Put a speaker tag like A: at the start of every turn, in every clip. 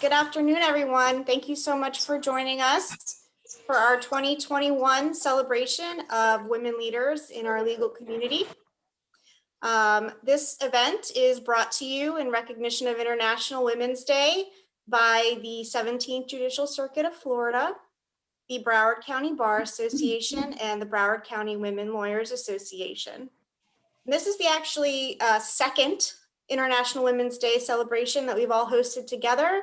A: Good afternoon, everyone. Thank you so much for joining us for our 2021 celebration of women leaders in our legal community. This event is brought to you in recognition of International Women's Day by the 17th Judicial Circuit of Florida, the Broward County Bar Association, and the Broward County Women Lawyers Association. This is the actually second International Women's Day celebration that we've all hosted together.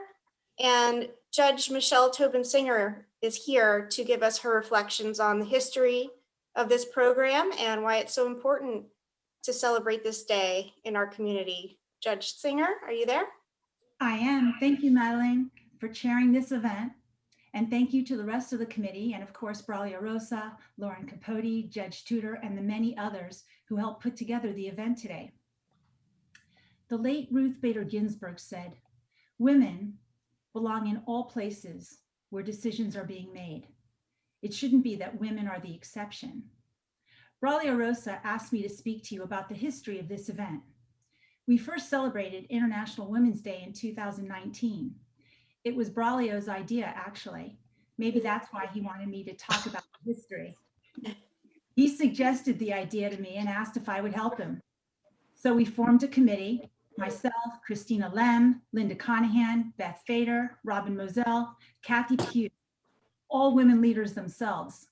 A: And Judge Michelle Tobin Singer is here to give us her reflections on the history of this program and why it's so important to celebrate this day in our community. Judge Singer, are you there?
B: I am. Thank you, Madeline, for chairing this event. And thank you to the rest of the committee, and of course, Braulio Rosa, Lauren Capote, Judge Tudor, and the many others who helped put together the event today. The late Ruth Bader Ginsburg said, "Women belong in all places where decisions are being made. It shouldn't be that women are the exception." Braulio Rosa asked me to speak to you about the history of this event. We first celebrated International Women's Day in 2019. It was Braulio's idea, actually. Maybe that's why he wanted me to talk about history. He suggested the idea to me and asked if I would help him. So we formed a committee, myself, Christina Lem, Linda Conahan, Beth Fader, Robin Moselle, Kathy Pugh, all women leaders themselves.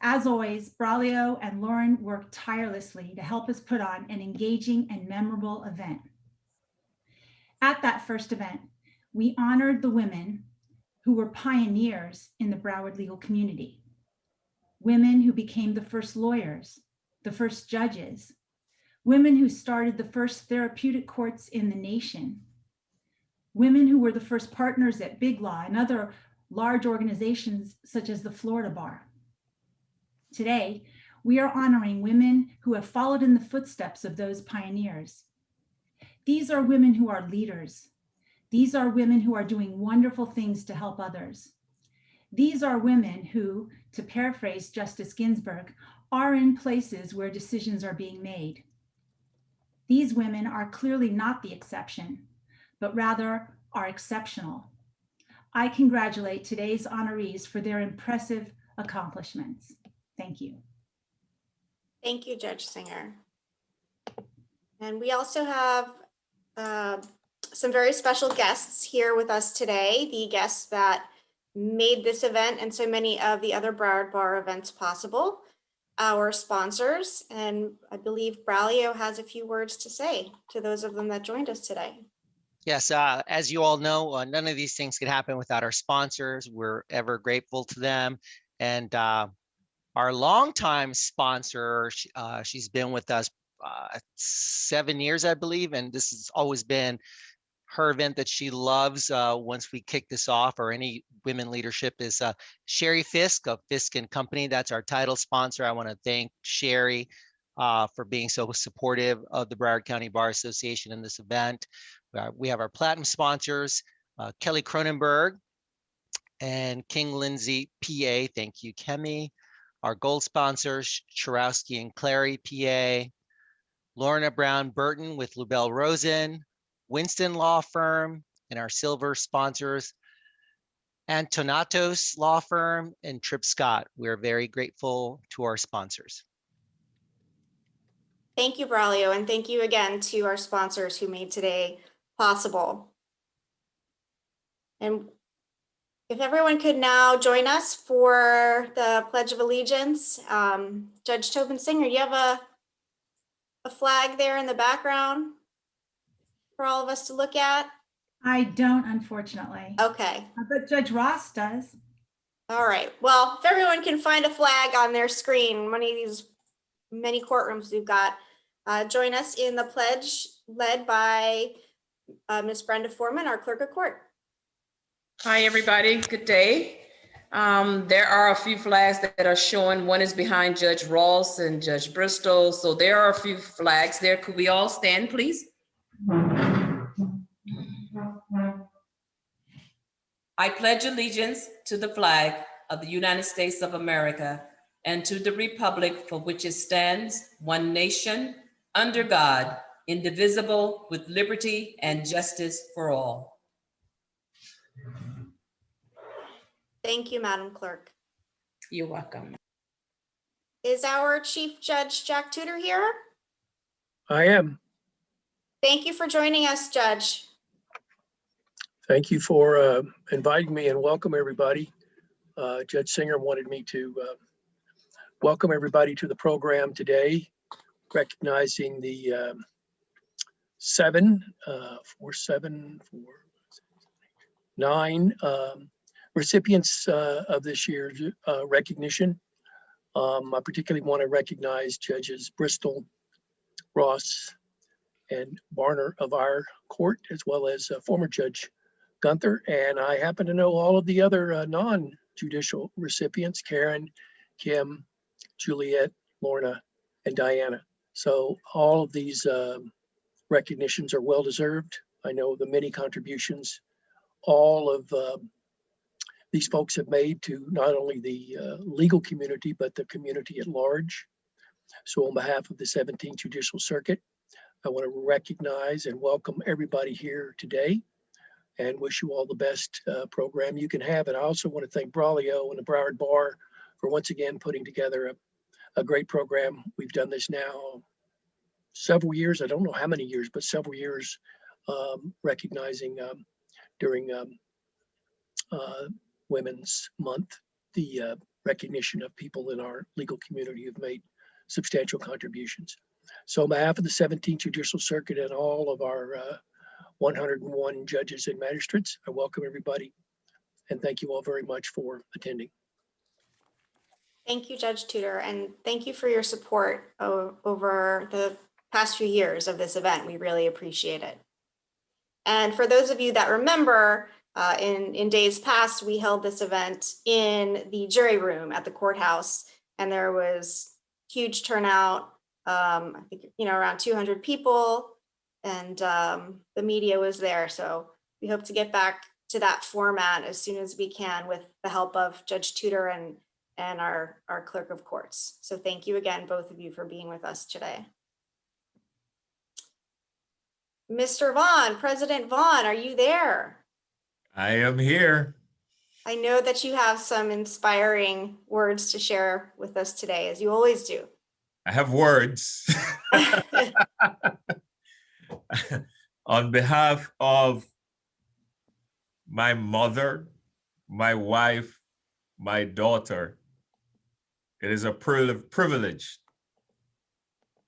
B: As always, Braulio and Lauren worked tirelessly to help us put on an engaging and memorable event. At that first event, we honored the women who were pioneers in the Broward legal community. Women who became the first lawyers, the first judges, women who started the first therapeutic courts in the nation, women who were the first partners at Big Law and other large organizations such as the Florida Bar. Today, we are honoring women who have followed in the footsteps of those pioneers. These are women who are leaders. These are women who are doing wonderful things to help others. These are women who, to paraphrase Justice Ginsburg, are in places where decisions are being made. These women are clearly not the exception, but rather are exceptional. I congratulate today's honorees for their impressive accomplishments. Thank you.
A: Thank you, Judge Singer. And we also have some very special guests here with us today, the guests that made this event and so many of the other Broward Bar events possible, our sponsors, and I believe Braulio has a few words to say to those of them that joined us today.
C: Yes, as you all know, none of these things could happen without our sponsors. We're ever grateful to them. And our longtime sponsor, she's been with us 7 years, I believe, and this has always been her event that she loves once we kick this off, or any women leadership, is Sherry Fisk of Fisk and Company. That's our title sponsor. I want to thank Sherry for being so supportive of the Broward County Bar Association in this event. We have our platinum sponsors, Kelly Cronenberg and King Lindsay, PA. Thank you, Kemi. Our gold sponsors, Chorowski and Clary, PA. Lorna Brown Burton with Lubell Rosen, Winston Law Firm, and our silver sponsors, Antonatos Law Firm and Tripp Scott. We're very grateful to our sponsors.
A: Thank you, Braulio, and thank you again to our sponsors who made today possible. And if everyone could now join us for the Pledge of Allegiance. Judge Tobin Singer, do you have a flag there in the background for all of us to look at?
B: I don't, unfortunately.
A: Okay.
B: But Judge Ross does.
A: All right. Well, if everyone can find a flag on their screen, one of these many courtrooms we've got, join us in the pledge led by Ms. Brenda Foreman, our clerk of court.
D: Hi, everybody. Good day. There are a few flags that are showing. One is behind Judge Ross and Judge Bristol. So there are a few flags there. Could we all stand, please? I pledge allegiance to the flag of the United States of America and to the republic for which it stands, one nation, under God, indivisible, with liberty and justice for all.
A: Thank you, Madam Clerk.
D: You're welcome.
A: Is our Chief Judge Jack Tudor here?
E: I am.
A: Thank you for joining us, Judge.
E: Thank you for inviting me and welcome everybody. Judge Singer wanted me to welcome everybody to the program today, recognizing the 9 recipients of this year's recognition. I particularly want to recognize Judges Bristol, Ross, and Barner of our court, as well as former Judge Gunther. And I happen to know all of the other non-judicial recipients, Karen, Kim, Juliet, Lorna, and Diana. So all of these recognitions are well-deserved. I know the many contributions all of these folks have made to not only the legal community, but the community at large. So on behalf of the 17th Judicial Circuit, I want to recognize and welcome everybody here today and wish you all the best program you can have. And I also want to thank Braulio and the Broward Bar for once again putting together a great program. We've done this now several years. I don't know how many years, but several years, recognizing during Women's Month, the recognition of people in our legal community who've made substantial contributions. So on behalf of the 17th Judicial Circuit and all of our 101 judges and magistrates, I welcome everybody and thank you all very much for attending.
A: Thank you, Judge Tudor, and thank you for your support over the past few years of this event. We really appreciate it. And for those of you that remember, in days past, we held this event in the jury room at the courthouse, and there was huge turnout. I think, around 200 people, and the media was there. So we hope to get back to that format as soon as we can with the help of Judge Tudor and our clerk of courts. So thank you again, both of you, for being with us today. Mr. Vaughn, President Vaughn, are you there?
F: I am here.
A: I know that you have some inspiring words to share with us today, as you always do.
F: I have words. On behalf of my mother, my wife, my daughter, it is a privilege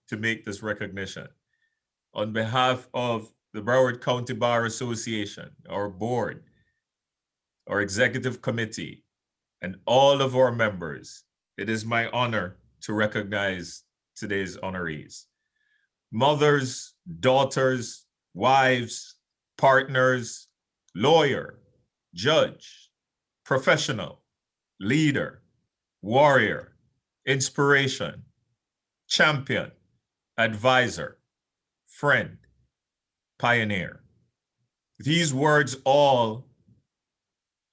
F: to make this recognition. On behalf of the Broward County Bar Association, our board, our executive committee, and all of our members, it is my honor to recognize today's honorees. Mothers, daughters, wives, partners, lawyer, judge, professional, leader, warrior, inspiration, champion, advisor, friend, pioneer. These words all,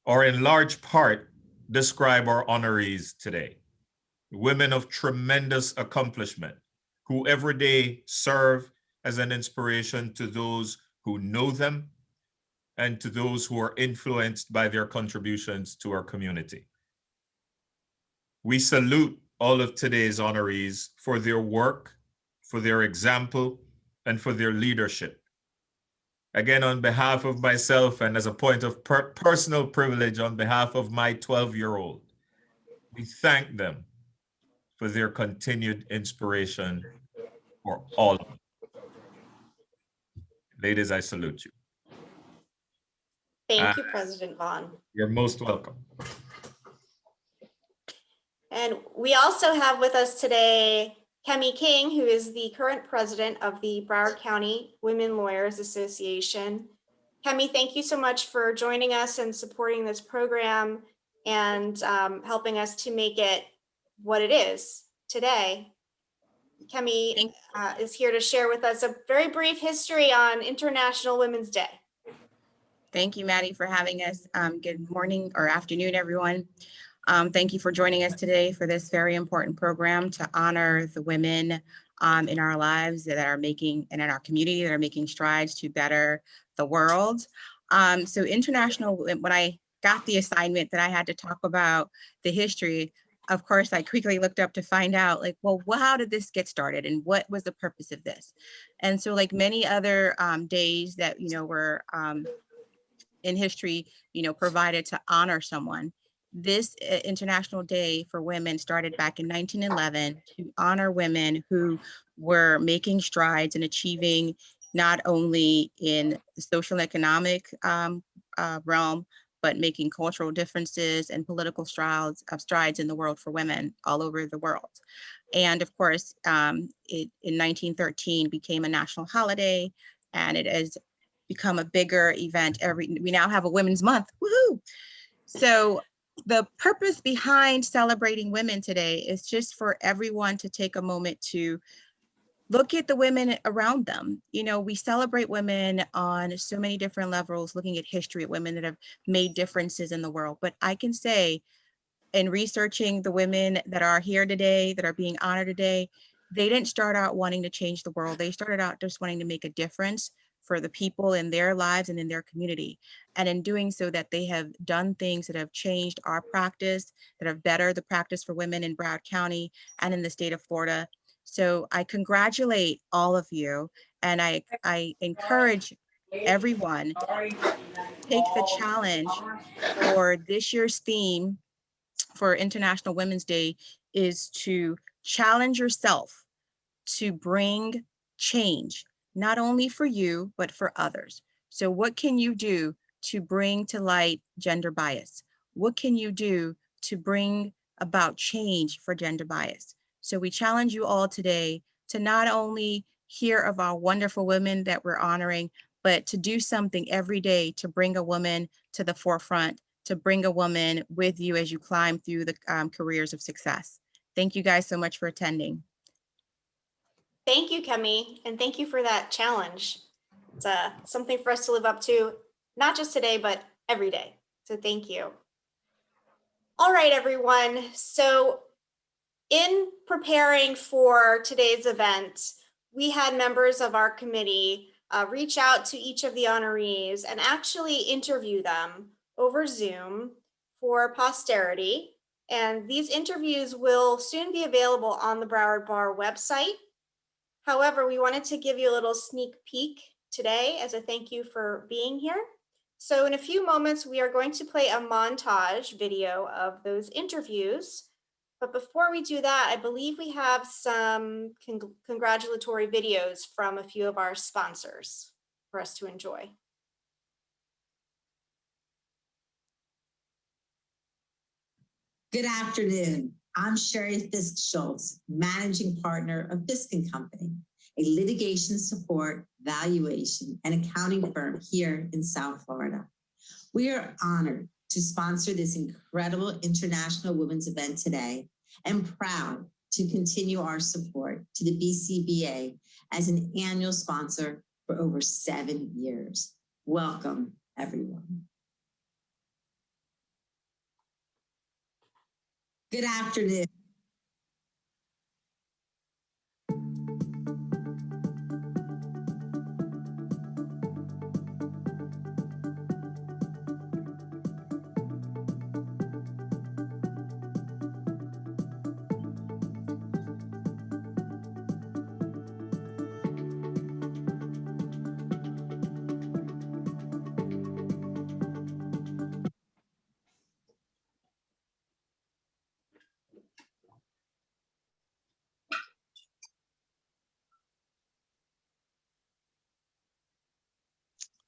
F: or in large part, describe our honorees today. Women of tremendous accomplishment who every day serve as an inspiration to those who know them and to those who are influenced by their contributions to our community. We salute all of today's honorees for their work, for their example, and for their leadership. Again, on behalf of myself and as a point of personal privilege on behalf of my 12-year-old, we thank them for their continued inspiration for all of them. Ladies, I salute you.
A: Thank you, President Vaughn.
F: You're most welcome.
A: And we also have with us today Kemi King, who is the current president of the Broward County Women Lawyers Association. Kemi, thank you so much for joining us and supporting this program and helping us to make it what it is today. Kemi is here to share with us a very brief history on International Women's Day.
G: Thank you, Maddie, for having us. Good morning or afternoon, everyone. Thank you for joining us today for this very important program to honor the women in our lives that are making, and in our community that are making strides to better the world. So international, when I got the assignment that I had to talk about the history, of course, I quickly looked up to find out like, well, how did this get started and what was the purpose of this? And so like many other days that, were in history, provided to honor someone, this International Day for Women started back in 1911 to honor women who were making strides and achieving not only in the social and economic realm, but making cultural differences and political strides in the world for women all over the world. And of course, it in 1913 became a national holiday, and it has become a bigger event we now have a Women's Month, woohoo! So the purpose behind celebrating women today is just for everyone to take a moment to look at the women around them. We celebrate women on so many different levels, looking at history of women that have made differences in the world. But I can say, in researching the women that are here today, that are being honored today, they didn't start out wanting to change the world. They started out just wanting to make a difference for the people in their lives and in their community. And in doing so, that they have done things that have changed our practice, that have bettered the practice for women in Broward County and in the state of Florida. So I congratulate all of you, and I encourage everyone to take the challenge for this year's theme for International Women's Day is to challenge yourself to bring change, not only for you, but for others. So what can you do to bring to light gender bias? What can you do to bring about change for gender bias? So we challenge you all today to not only hear of our wonderful women that we're honoring, but to do something every day to bring a woman to the forefront, to bring a woman with you as you climb through the careers of success. Thank you guys so much for attending.
A: Thank you, Kemi, and thank you for that challenge. It's something for us to live up to, not just today, but every day. So thank you. All right, everyone. So in preparing for today's event, we had members of our committee reach out to each of the honorees and actually interview them over Zoom for posterity. And these interviews will soon be available on the Broward Bar website. However, we wanted to give you a little sneak peek today as a thank you for being here. So in a few moments, we are going to play a montage video of those interviews. But before we do that, I believe we have some congratulatory videos from a few of our sponsors for us to enjoy.
H: Good afternoon. I'm Sherry Fisk-Schultz, managing partner of Fisk & Company, a litigation support, valuation, and accounting firm here in South Florida. We are honored to sponsor this incredible International Women's event today and proud to continue our support to the BCBA as an annual sponsor for over 7 years. Welcome, everyone. Good afternoon.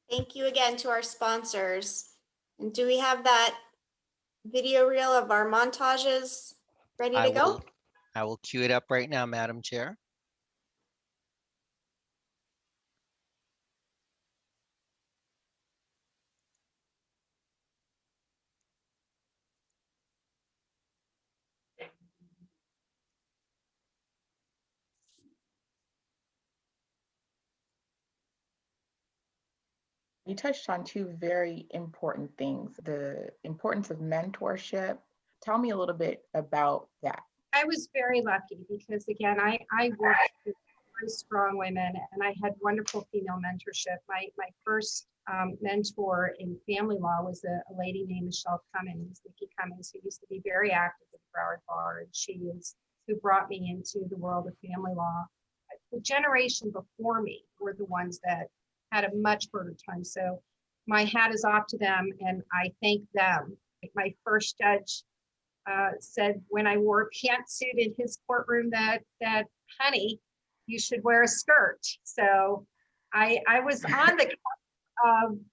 A: Thank you again to our sponsors. And do we have that video reel of our montages ready to go?
C: I will cue it up right now, Madam Chair.
I: You touched on two very important things, the importance of mentorship. Tell me a little bit about that.
J: I was very lucky because, again, I worked with very strong women and I had wonderful female mentorship. My first mentor in family law was a lady named Michelle Cummings, Nikki Cummings, who used to be very active at the Broward Bar. And she is who brought me into the world of family law. The generation before me were the ones that had a much harder time. So my hat is off to them, and I thank them. My first judge said when I wore a pantsuit in his courtroom that honey, you should wear a skirt. So I was on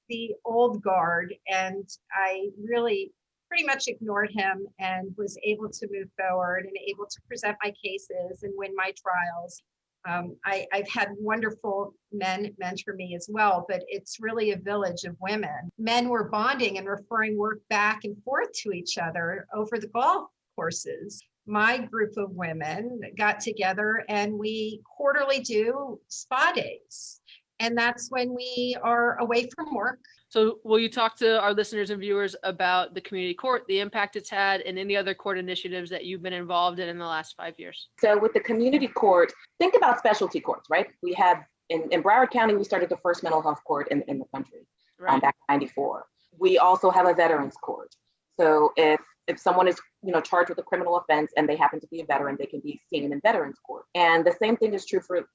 J: the old guard, and I really pretty much ignored him and was able to move forward and able to present my cases and win my trials. I've had wonderful men mentor me as well, but it's really a village of women. Men were bonding and referring work back and forth to each other over the golf courses. My group of women got together and we quarterly do spa days. And that's when we are away from work.
K: So will you talk to our listeners and viewers about the community court, the impact it's had, and any other court initiatives that you've been involved in the last 5 years?
L: So with the community court, think about specialty courts, right? We have in Broward County, we started the first mental health court in the country
K: Right.
L: back in '94. We also have a veterans court. So if someone is charged with a criminal offense and they happen to be a veteran, they can be seen in veterans court. And the same thing is true for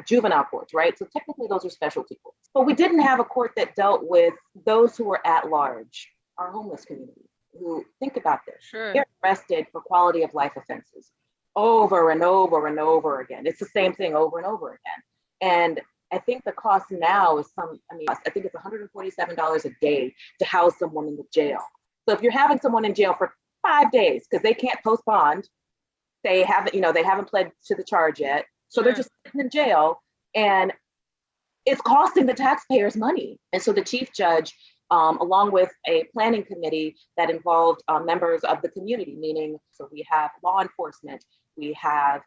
L: juvenile courts, right? So technically those are specialty courts. But we didn't have a court that dealt with those who were at large, our homeless community, who, think about this,
K: Sure.
L: they're arrested for quality of life offenses over and over and over again. It's the same thing over and over again. And I think the cost now is I think it's $147 a day to house someone in the jail. So if you're having someone in jail for 5 days because they can't post bond, they haven't pled to the charge yet. So they're just sitting in jail, and it's costing the taxpayers money. And so the chief judge, along with a planning committee that involved members of the community, meaning, so we have law enforcement, we have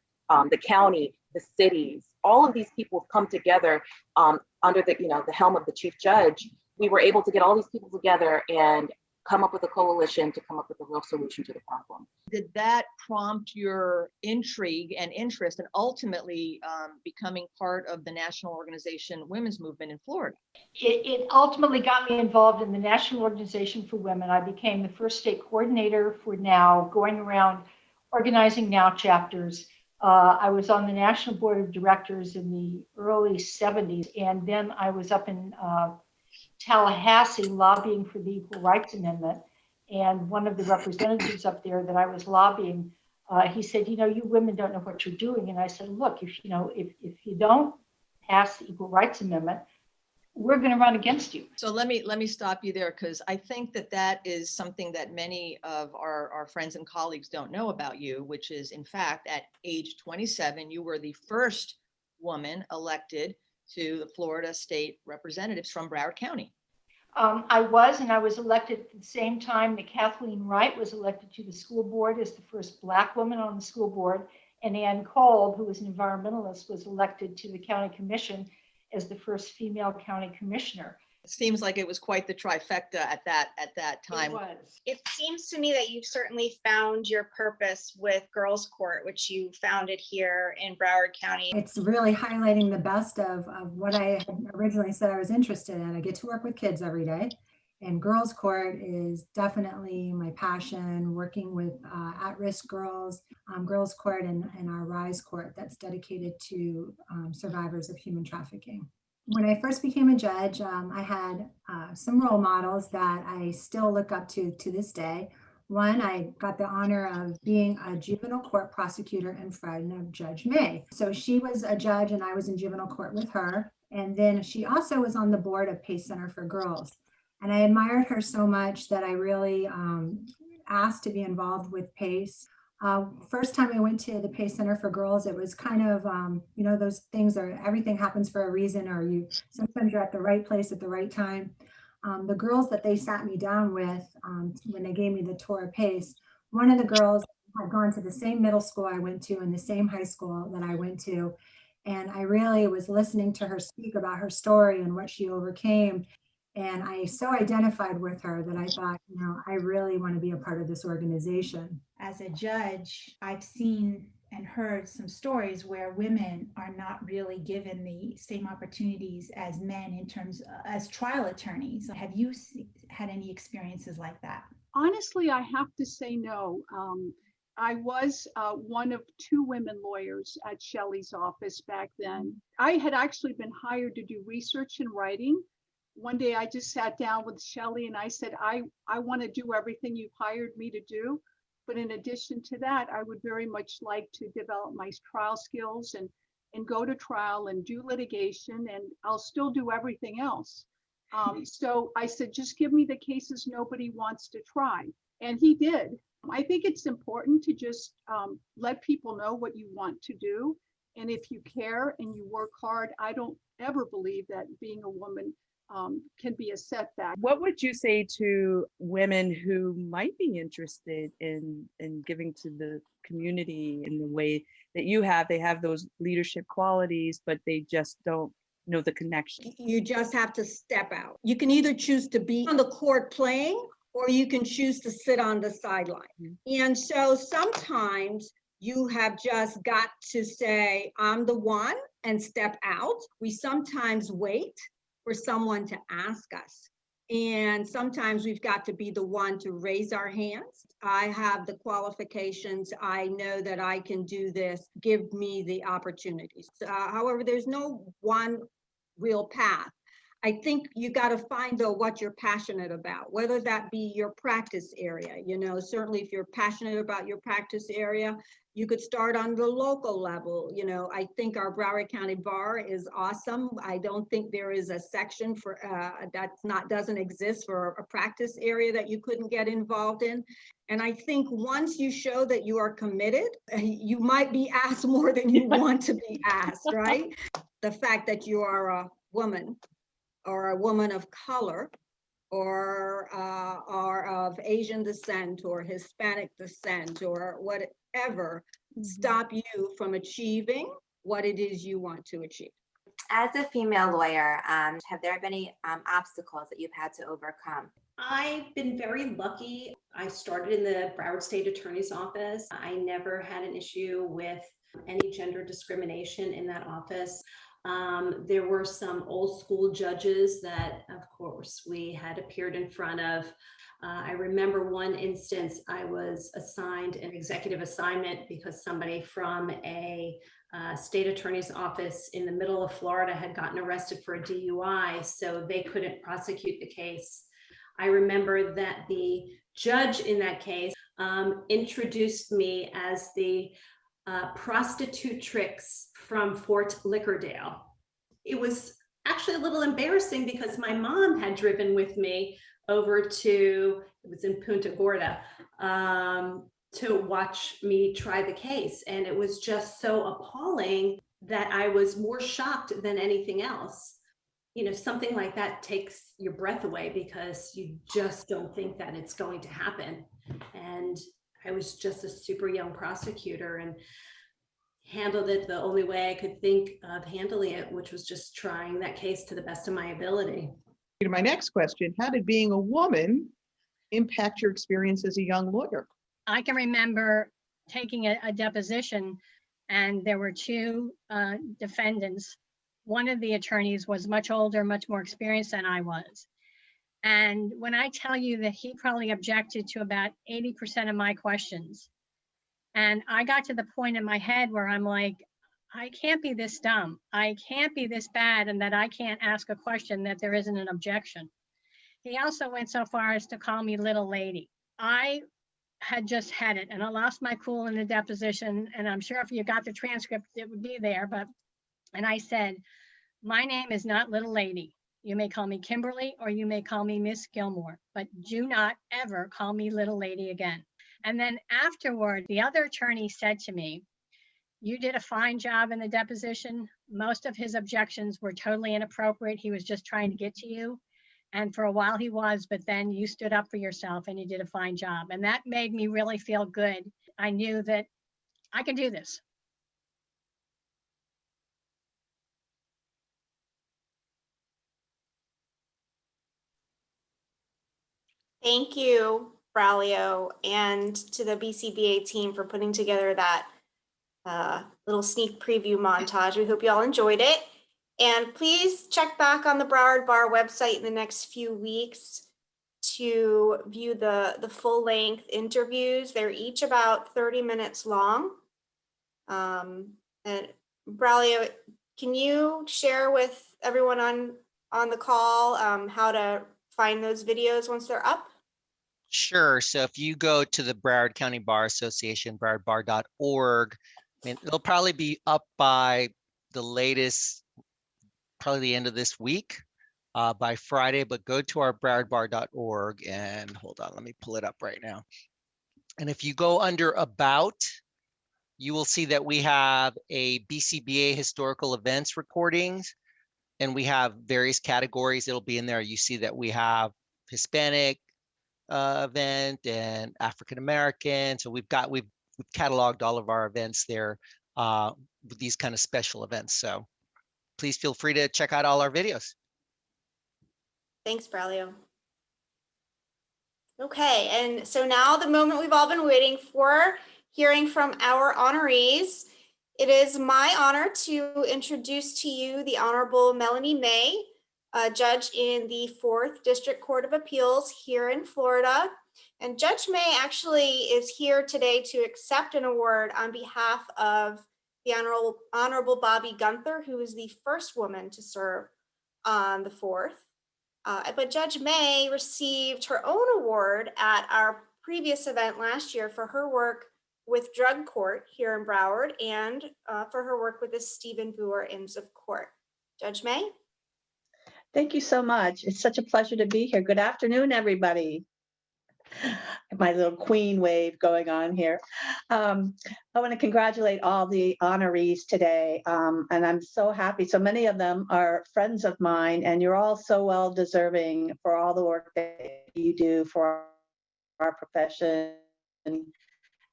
L: the county, the cities, all of these people have come together under the helm of the chief judge. We were able to get all these people together and come up with a coalition to come up with a real solution to the problem.
M: Did that prompt your intrigue and interest and ultimately becoming part of the national organization Women's Movement in Florida?
N: It ultimately got me involved in the National Organization for Women. I became the first state coordinator for NOW, going around organizing NOW chapters. I was on the National Board of Directors in the early 70s, and then I was up in Tallahassee lobbying for the Equal Rights Amendment. And one of the representatives up there that I was lobbying, he said, you women don't know what you're doing. And I said, look, if you don't pass the Equal Rights Amendment, we're going to run against you.
M: So let me stop you there, because I think that is something that many of our friends and colleagues don't know about you, which is, in fact, at age 27, you were the first woman elected to the Florida State Representatives from Broward County.
N: I was elected at the same time that Kathleen Wright was elected to the school board as the first Black woman on the school board, and Ann Kolb, who was an environmentalist, was elected to the county commission as the first female county commissioner.
M: It seems like it was quite the trifecta at that time.
N: It was.
A: It seems to me that you've certainly found your purpose with Girls Court, which you founded here in Broward County.
O: It's really highlighting the best of what I had originally said I was interested in. I get to work with kids every day, and Girls Court is definitely my passion, working with at-risk girls, Girls Court and our RISE Court that's dedicated to survivors of human trafficking. When I first became a judge, I had some role models that I still look up to this day. One, I got the honor of being a juvenile court prosecutor in front of Judge May. So she was a judge and I was in juvenile court with her. And then she also was on the board of PACE Center for Girls. And I admired her so much that I really asked to be involved with PACE. First time I went to the PACE Center for Girls, it was kind of, those things are, everything happens for a reason, or sometimes you're at the right place at the right time. The girls that they sat me down with when they gave me the tour of PACE, one of the girls had gone to the same middle school I went to and the same high school that I went to. And I really was listening to her speak about her story and what she overcame. And I so identified with her that I thought, I really want to be a part of this organization.
B: As a judge, I've seen and heard some stories where women are not really given the same opportunities as men in terms as trial attorneys. Have you had any experiences like that?
P: Honestly, I have to say no. I was one of 2 women lawyers at Shelley's office back then. I had actually been hired to do research and writing. One day I just sat down with Shelley and I said, I want to do everything you've hired me to do. But in addition to that, I would very much like to develop my trial skills and go to trial and do litigation, and I'll still do everything else. So I said, just give me the cases nobody wants to try. And he did. I think it's important to just let people know what you want to do. And if you care and you work hard, I don't ever believe that being a woman can be a setback.
Q: What would you say to women who might be interested in giving to the community in the way that you have? They have those leadership qualities, but they just don't know the connection.
R: You just have to step out. You can either choose to be on the court playing, or you can choose to sit on the sideline. And so sometimes you have just got to say, I'm the one, and step out. We sometimes wait for someone to ask us. And sometimes we've got to be the one to raise our hands. I have the qualifications. I know that I can do this. Give me the opportunities. However, there's no one real path. I think you got to find though what you're passionate about, whether that be your practice area. You know, certainly if you're passionate about your practice area, you could start on the local level. You know, I think our Broward County Bar is awesome. I don't think there is a section for doesn't exist for a practice area that you couldn't get involved in. And I think once you show that you are committed, you might be asked more than you want to be asked, right? The fact that you are a woman or a woman of color or of Asian descent or Hispanic descent or whatever, stop you from achieving what it is you want to achieve.
S: As a female lawyer, have there been any obstacles that you've had to overcome?
T: I've been very lucky. I started in the Broward State Attorney's Office. I never had an issue with any gender discrimination in that office. There were some old school judges that, of course, we had appeared in front of. I remember one instance I was assigned an executive assignment because somebody from a state attorney's office in the middle of Florida had gotten arrested for a DUI, so they couldn't prosecute the case. I remember that the judge in that case introduced me as the prostitutrix from Fort Lickerdale. It was actually a little embarrassing because my mom had driven with me over to, it was in Punta Gorda, to watch me try the case. And it was just so appalling that I was more shocked than anything else. You know, something like that takes your breath away because you just don't think that it's going to happen. And I was just a super young prosecutor and handled it the only way I could think of handling it, which was just trying that case to the best of my ability.
U: My next question, how did being a woman impact your experience as a young lawyer?
V: I can remember taking a deposition and there were 2 defendants. One of the attorneys was much older, much more experienced than I was. And when I tell you that he probably objected to about 80% of my questions, and I got to the point in my head where I'm like, I can't be this dumb. I can't be this bad and that I can't ask a question that there isn't an objection. He also went so far as to call me little lady. I had just had it and I lost my cool in the deposition. And I'm sure if you got the transcript, it would be there. And I said, my name is not little lady. You may call me Kimberly or you may call me Miss Gilmore, but do not ever call me little lady again. And then afterward, the other attorney said to me, you did a fine job in the deposition. Most of his objections were totally inappropriate. He was just trying to get to you. And for a while he was, but then you stood up for yourself and you did a fine job. And that made me really feel good. I knew that I can do this.
A: Thank you, Braulio, and to the BCBA team for putting together that little sneak preview montage. We hope you all enjoyed it. And please check back on the Broward Bar website in the next few weeks to view the full length interviews. They're each about 30 minutes long. And Braulio, can you share with everyone on the call how to find those videos once they're up?
C: Sure. So if you go to the Broward County Bar Association, browardbar.org, I mean, it'll probably be up by the latest, probably the end of this week, by Friday, but go to our browardbar.org and hold on, let me pull it up right now. And if you go under About, you will see that we have a BCBA historical events recordings, and we have various categories. It'll be in there. You see that we have Hispanic event and African American. So we've cataloged all of our events there with these kind of special events. So please feel free to check out all our videos.
A: Thanks, Braulio. Okay, and so now the moment we've all been waiting for, hearing from our honorees. It is my honor to introduce to you the Honorable Melanie May, a judge in the 4th District Court of Appeals here in Florida. And Judge May actually is here today to accept an award on behalf of the Honorable Bobby Gunther, who is the first woman to serve on the 4th. But Judge May received her own award at our previous event last year for her work with Drug Court here in Broward and for her work with the Stephen Brewer Inns of Court. Judge May?
D: Thank you so much. It's such a pleasure to be here. Good afternoon, everybody. My little queen wave going on here. I want to congratulate all the honorees today. And I'm so happy. So many of them are friends of mine, and you're all so well deserving for all the work that you do for our profession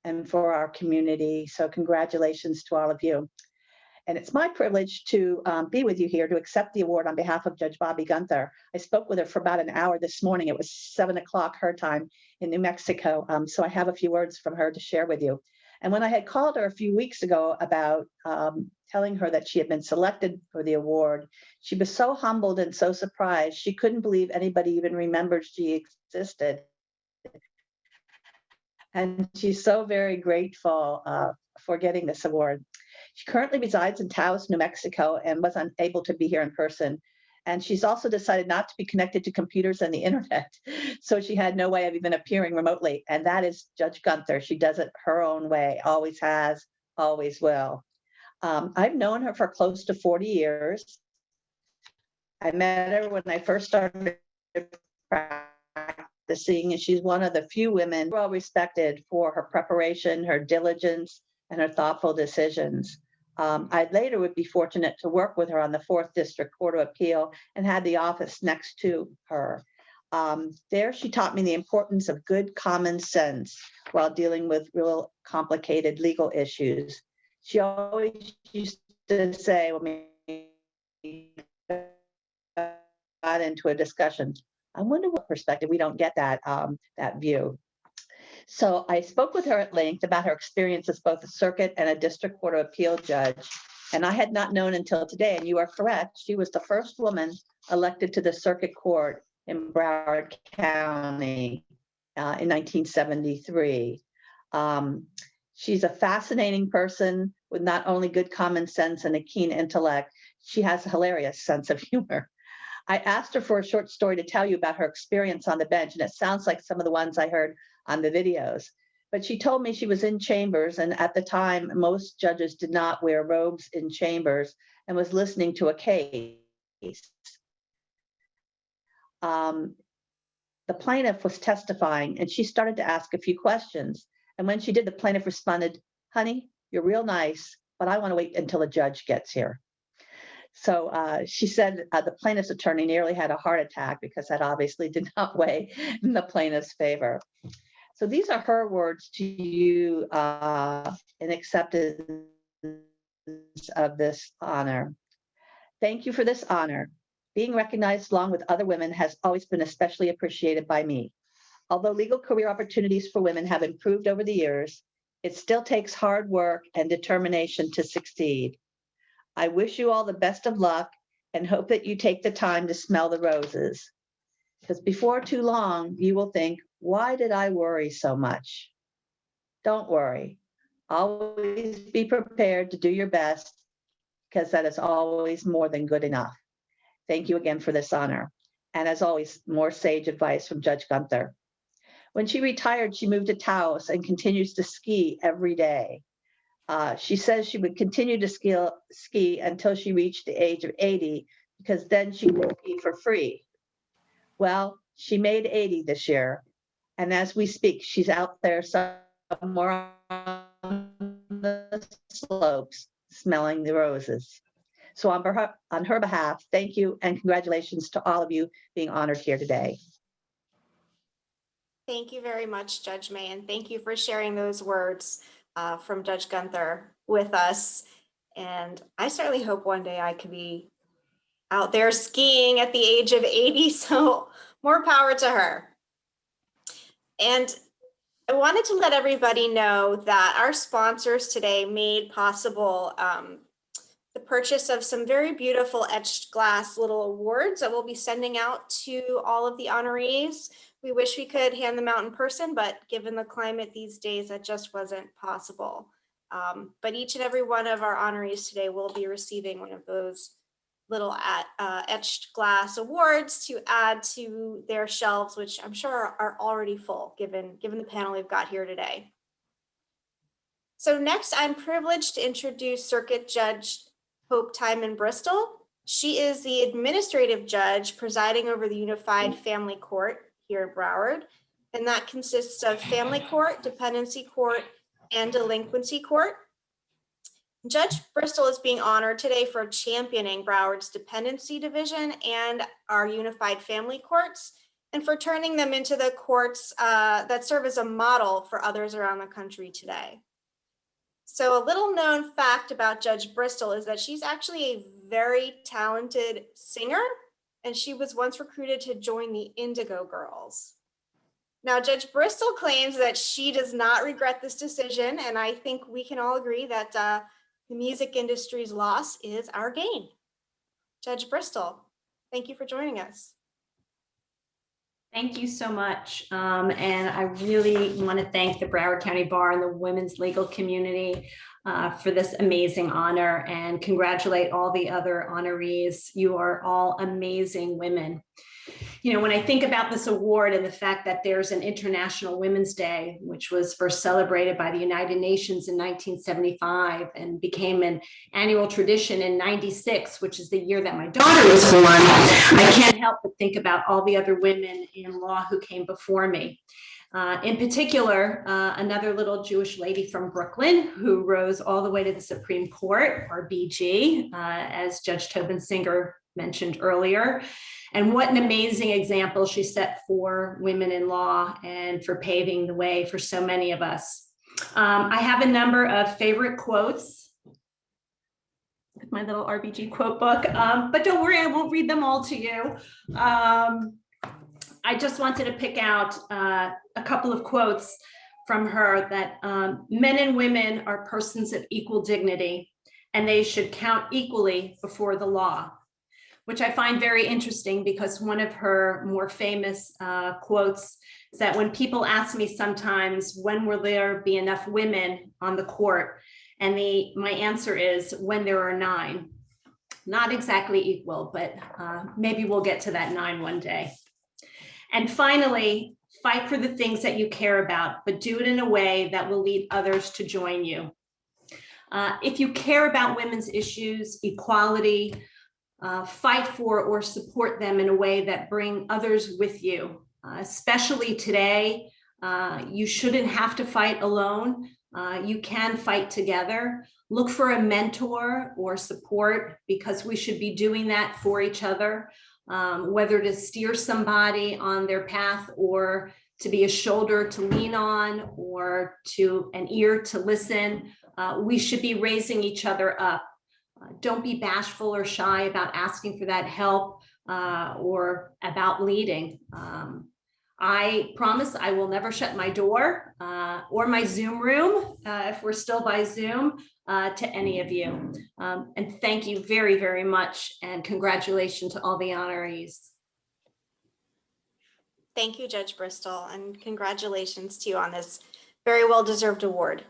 D: and for our community. So congratulations to all of you. And it's my privilege to be with you here to accept the award on behalf of Judge Bobby Gunther. I spoke with her for about an hour this morning. It was 7 o'clock her time in New Mexico. So I have a few words from her to share with you. And when I had called her a few weeks ago about telling her that she had been selected for the award, she was so humbled and so surprised. She couldn't believe anybody even remembered she existed. And she's so very grateful for getting this award. She currently resides in Taos, New Mexico, and was unable to be here in person. And she's also decided not to be connected to computers and the internet. So she had no way of even appearing remotely. And that is Judge Gunther. She does it her own way, always has, always will. I've known her for close to 40 years. I met her when I first started practicing, and she's one of the few women well respected for her preparation, her diligence, and her thoughtful decisions. I later would be fortunate to work with her on the 4th District Court of Appeal and had the office next to her. There, she taught me the importance of good common sense while dealing with real complicated legal issues. She always used to say when we got into a discussion, I wonder what perspective, we don't get that, that view. So I spoke with her at length about her experience as both a circuit and a district court of appeal judge. And I had not known until today, and you are correct, she was the first woman elected to the circuit court in Broward County in 1973. She's a fascinating person with not only good common sense and a keen intellect, she has a hilarious sense of humor. I asked her for a short story to tell you about her experience on the bench, and it sounds like some of the ones I heard on the videos. But she told me she was in chambers, and at the time, most judges did not wear robes in chambers, and was listening to a case. The plaintiff was testifying, and she started to ask a few questions. And when she did, the plaintiff responded, "Honey, you're real nice, but I want to wait until the judge gets here." So she said the plaintiff's attorney nearly had a heart attack because that obviously did not weigh in the plaintiff's favor. So these are her words to you in acceptance of this honor. Thank you for this honor. Being recognized along with other women has always been especially appreciated by me. Although legal career opportunities for women have improved over the years, It still takes hard work and determination to succeed. I wish you all the best of luck and hope that you take the time to smell the roses. Because before too long, you will think, why did I worry so much? Don't worry. Always be prepared to do your best, because that is always more than good enough. Thank you again for this honor. And as always, more sage advice from Judge Gunther. When she retired, she moved to Taos and continues to ski every day. She says she would continue to ski until she reached the age of 80, because then she could ski for free. Well, she made 80 this year. And as we speak, she's out there somewhere on the slopes smelling the roses. So on her behalf, thank you and congratulations to all of you being honored here today.
A: Thank you very much, Judge May, and thank you for sharing those words from Judge Gunther with us. And I certainly hope one day I could be out there skiing at the age of 80, so more power to her. And I wanted to let everybody know that our sponsors today made possible the purchase of some very beautiful etched glass little awards that we'll be sending out to all of the honorees. We wish we could hand them out in person, but given the climate these days, that just wasn't possible. But each and every one of our honorees today will be receiving one of those little etched glass awards to add to their shelves, which I'm sure are already full, given the panel we've got here today. So next, I'm privileged to introduce Circuit Judge Hope Timon Bristol. She is the administrative judge presiding over the Unified Family Court here in Broward, and that consists of Family Court, Dependency Court, and Delinquency Court. Judge Bristol is being honored today for championing Broward's Dependency Division and our Unified Family Courts, and for turning them into the courts that serve as a model for others around the country today. So a little known fact about Judge Bristol is that she's actually a very talented singer, and she was once recruited to join the Indigo Girls. Now, Judge Bristol claims that she does not regret this decision, and I think we can all agree that the music industry's loss is our gain. Judge Bristol, thank you for joining us.
E: Thank you so much. And I really want to thank the Broward County Bar and the women's legal community for this amazing honor, and congratulate all the other honorees. You are all amazing women. You know, when I think about this award and the fact that there's an International Women's Day, which was first celebrated by the United Nations in 1975 and became an annual tradition in '96, which is the year that my daughter was born, I can't help but think about all the other women in law who came before me. In particular, another little Jewish lady from Brooklyn who rose all the way to the Supreme Court, or BG, as Judge Tobin Singer mentioned earlier. And what an amazing example she set for women in law and for paving the way for so many of us. I have a number of favorite quotes, my little RBG quote book, but don't worry, I won't read them all to you. I just wanted to pick out a couple of quotes from her that men and women are persons of equal dignity, and they should count equally before the law, which I find very interesting because one of her more famous quotes is that when people ask me sometimes, when will there be enough women on the court? And my answer is, when there are 9. Not exactly equal, but maybe we'll get to that 9 one day. And finally, fight for the things that you care about, but do it in a way that will lead others to join you. If you care about women's issues, equality, fight for or support them in a way that bring others with you, especially today. You shouldn't have to fight alone. You can fight together. Look for a mentor or support, because we should be doing that for each other, whether to steer somebody on their path or to be a shoulder to lean on or to an ear to listen. We should be raising each other up. Don't be bashful or shy about asking for that help or about leading. I promise I will never shut my door or my Zoom room, if we're still by Zoom, to any of you. And thank you very, very much, and congratulations to all the honorees.
A: Thank you, Judge Bristol, and congratulations to you on this very well-deserved award.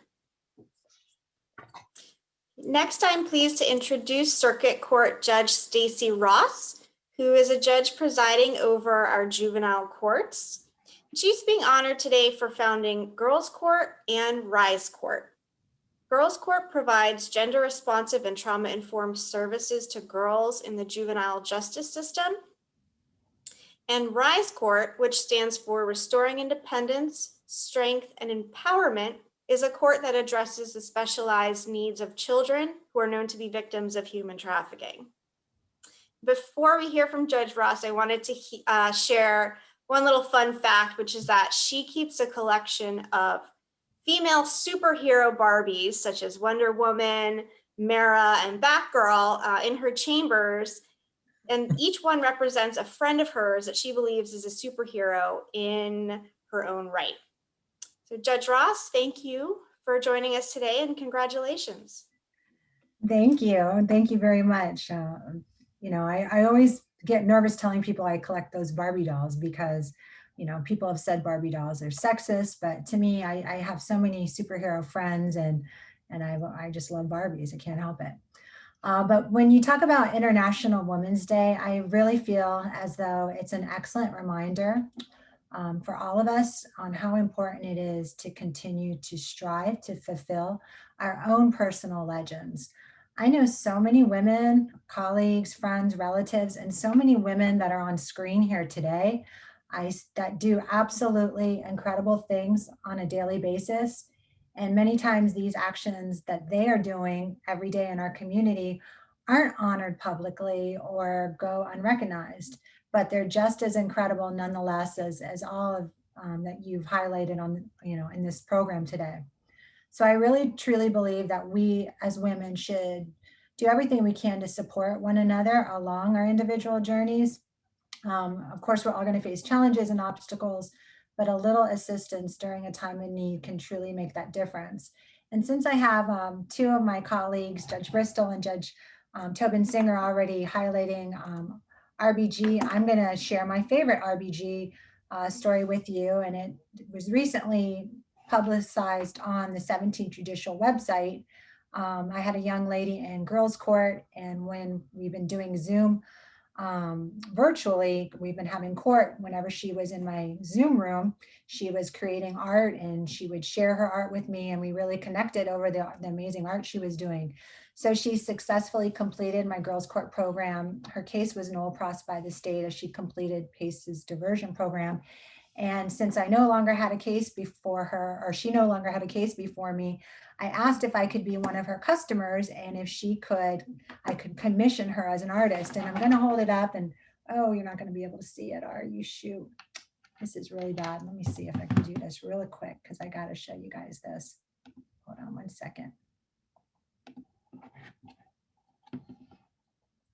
A: Next, I'm pleased to introduce Circuit Court Judge Stacy Ross, who is a judge presiding over our juvenile courts. She's being honored today for founding Girls Court and Rise Court. Girls Court provides gender-responsive and trauma-informed services to girls in the juvenile justice system. And Rise Court, which stands for Restoring Independence, Strength, and Empowerment, is a court that addresses the specialized needs of children who are known to be victims of human trafficking. Before we hear from Judge Ross, I wanted to share one little fun fact, which is that she keeps a collection of female superhero Barbies, such as Wonder Woman, Mara, and Batgirl in her chambers. And each one represents a friend of hers that she believes is a superhero in her own right. So Judge Ross, thank you for joining us today, and congratulations.
O: Thank you. Thank you very much. You know, I always get nervous telling people I collect those Barbie dolls because, you know, people have said Barbie dolls are sexist, but to me, I have so many superhero friends, and I just love Barbies. I can't help it. But when you talk about International Women's Day, I really feel as though it's an excellent reminder for all of us on how important it is to continue to strive to fulfill our own personal legends. I know so many women, colleagues, friends, relatives, and so many women that are on screen here today that do absolutely incredible things on a daily basis. And many times these actions that they are doing every day in our community aren't honored publicly or go unrecognized, but they're just as incredible nonetheless as all of that you've highlighted on, you know, in this program today. So I really truly believe that we as women should do everything we can to support one another along our individual journeys. Of course, we're all going to face challenges and obstacles, but a little assistance during a time of need can truly make that difference. And since I have two of my colleagues, Judge Bristol and Judge Tobin Singer, already highlighting RBG, I'm going to share my favorite RBG story with you. And it was recently publicized on the 17th Judicial website. I had a young lady in girls court, and when we've been doing Zoom virtually, we've been having court. Whenever she was in my Zoom room, she was creating art and she would share her art with me, and we really connected over the amazing art she was doing. So she successfully completed my girls court program. Her case was null pros by the state as she completed PACE's diversion program. And since I no longer had a case before her, or she no longer had a case before me, I asked if I could be one of her customers, and if she could, I could commission her as an artist. And I'm going to hold it up, and oh, you're not going to be able to see it, are you? Shoot, this is really bad. Let me see if I can do this really quick, because I got to show you guys this. Hold on one second.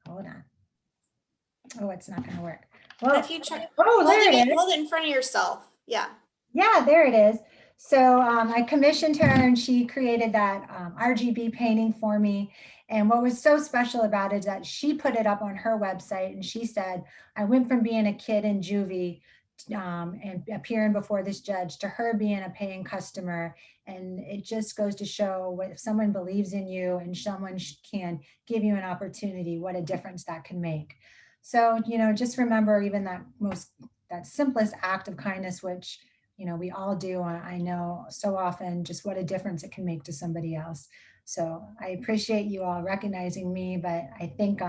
O: Hold on. Oh, it's not going to work. Well,
A: if you try,
O: oh, there it is.
A: Hold it in front of yourself. Yeah.
O: Yeah, there it is. So I commissioned her, and she created that RGB painting for me. And what was so special about it is that she put it up on her website, and she said, I went from being a kid in juvie and appearing before this judge to her being a paying customer. And it just goes to show if someone believes in you and someone can give you an opportunity, what a difference that can make. So, you know, just remember even that simplest act of kindness, which, you know, we all do. I know so often just what a difference it can make to somebody else. So I appreciate you all recognizing me, but I think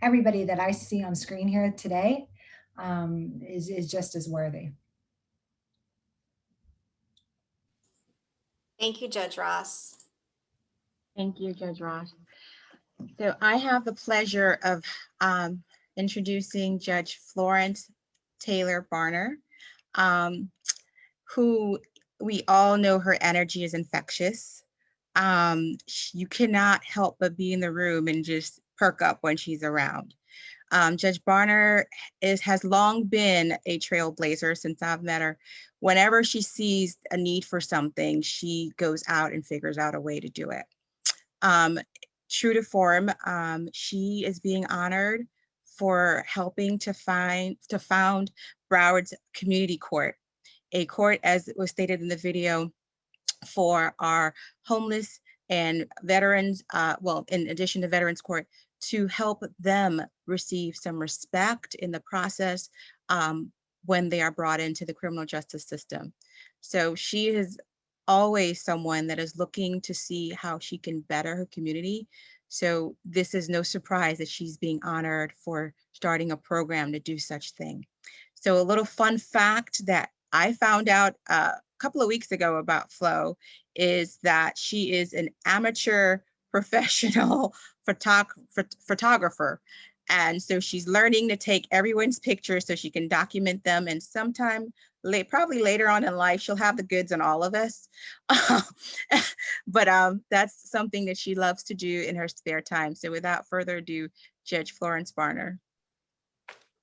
O: everybody that I see on screen here today is just as worthy.
A: Thank you, Judge Ross.
I: Thank you, Judge Ross. So I have the pleasure of introducing Judge Florence Taylor Barner, who we all know her energy is infectious. You cannot help but be in the room and just perk up when she's around. Judge Barner has long been a trailblazer since I've met her. Whenever she sees a need for something, she goes out and figures out a way to do it. True to form, she is being honored for helping to found Broward's Community Court, a court, as was stated in the video, for our homeless and veterans, well, in addition to Veterans Court, to help them receive some respect in the process when they are brought into the criminal justice system. So she is always someone that is looking to see how she can better her community. So this is no surprise that she's being honored for starting a program to do such thing. So a little fun fact that I found out a couple of weeks ago about Flo is that she is an amateur professional photographer. And so she's learning to take everyone's pictures so she can document them. And sometime probably later on in life, she'll have the goods on all of us. But that's something that she loves to do in her spare time. So without further ado, Judge Florence Barner.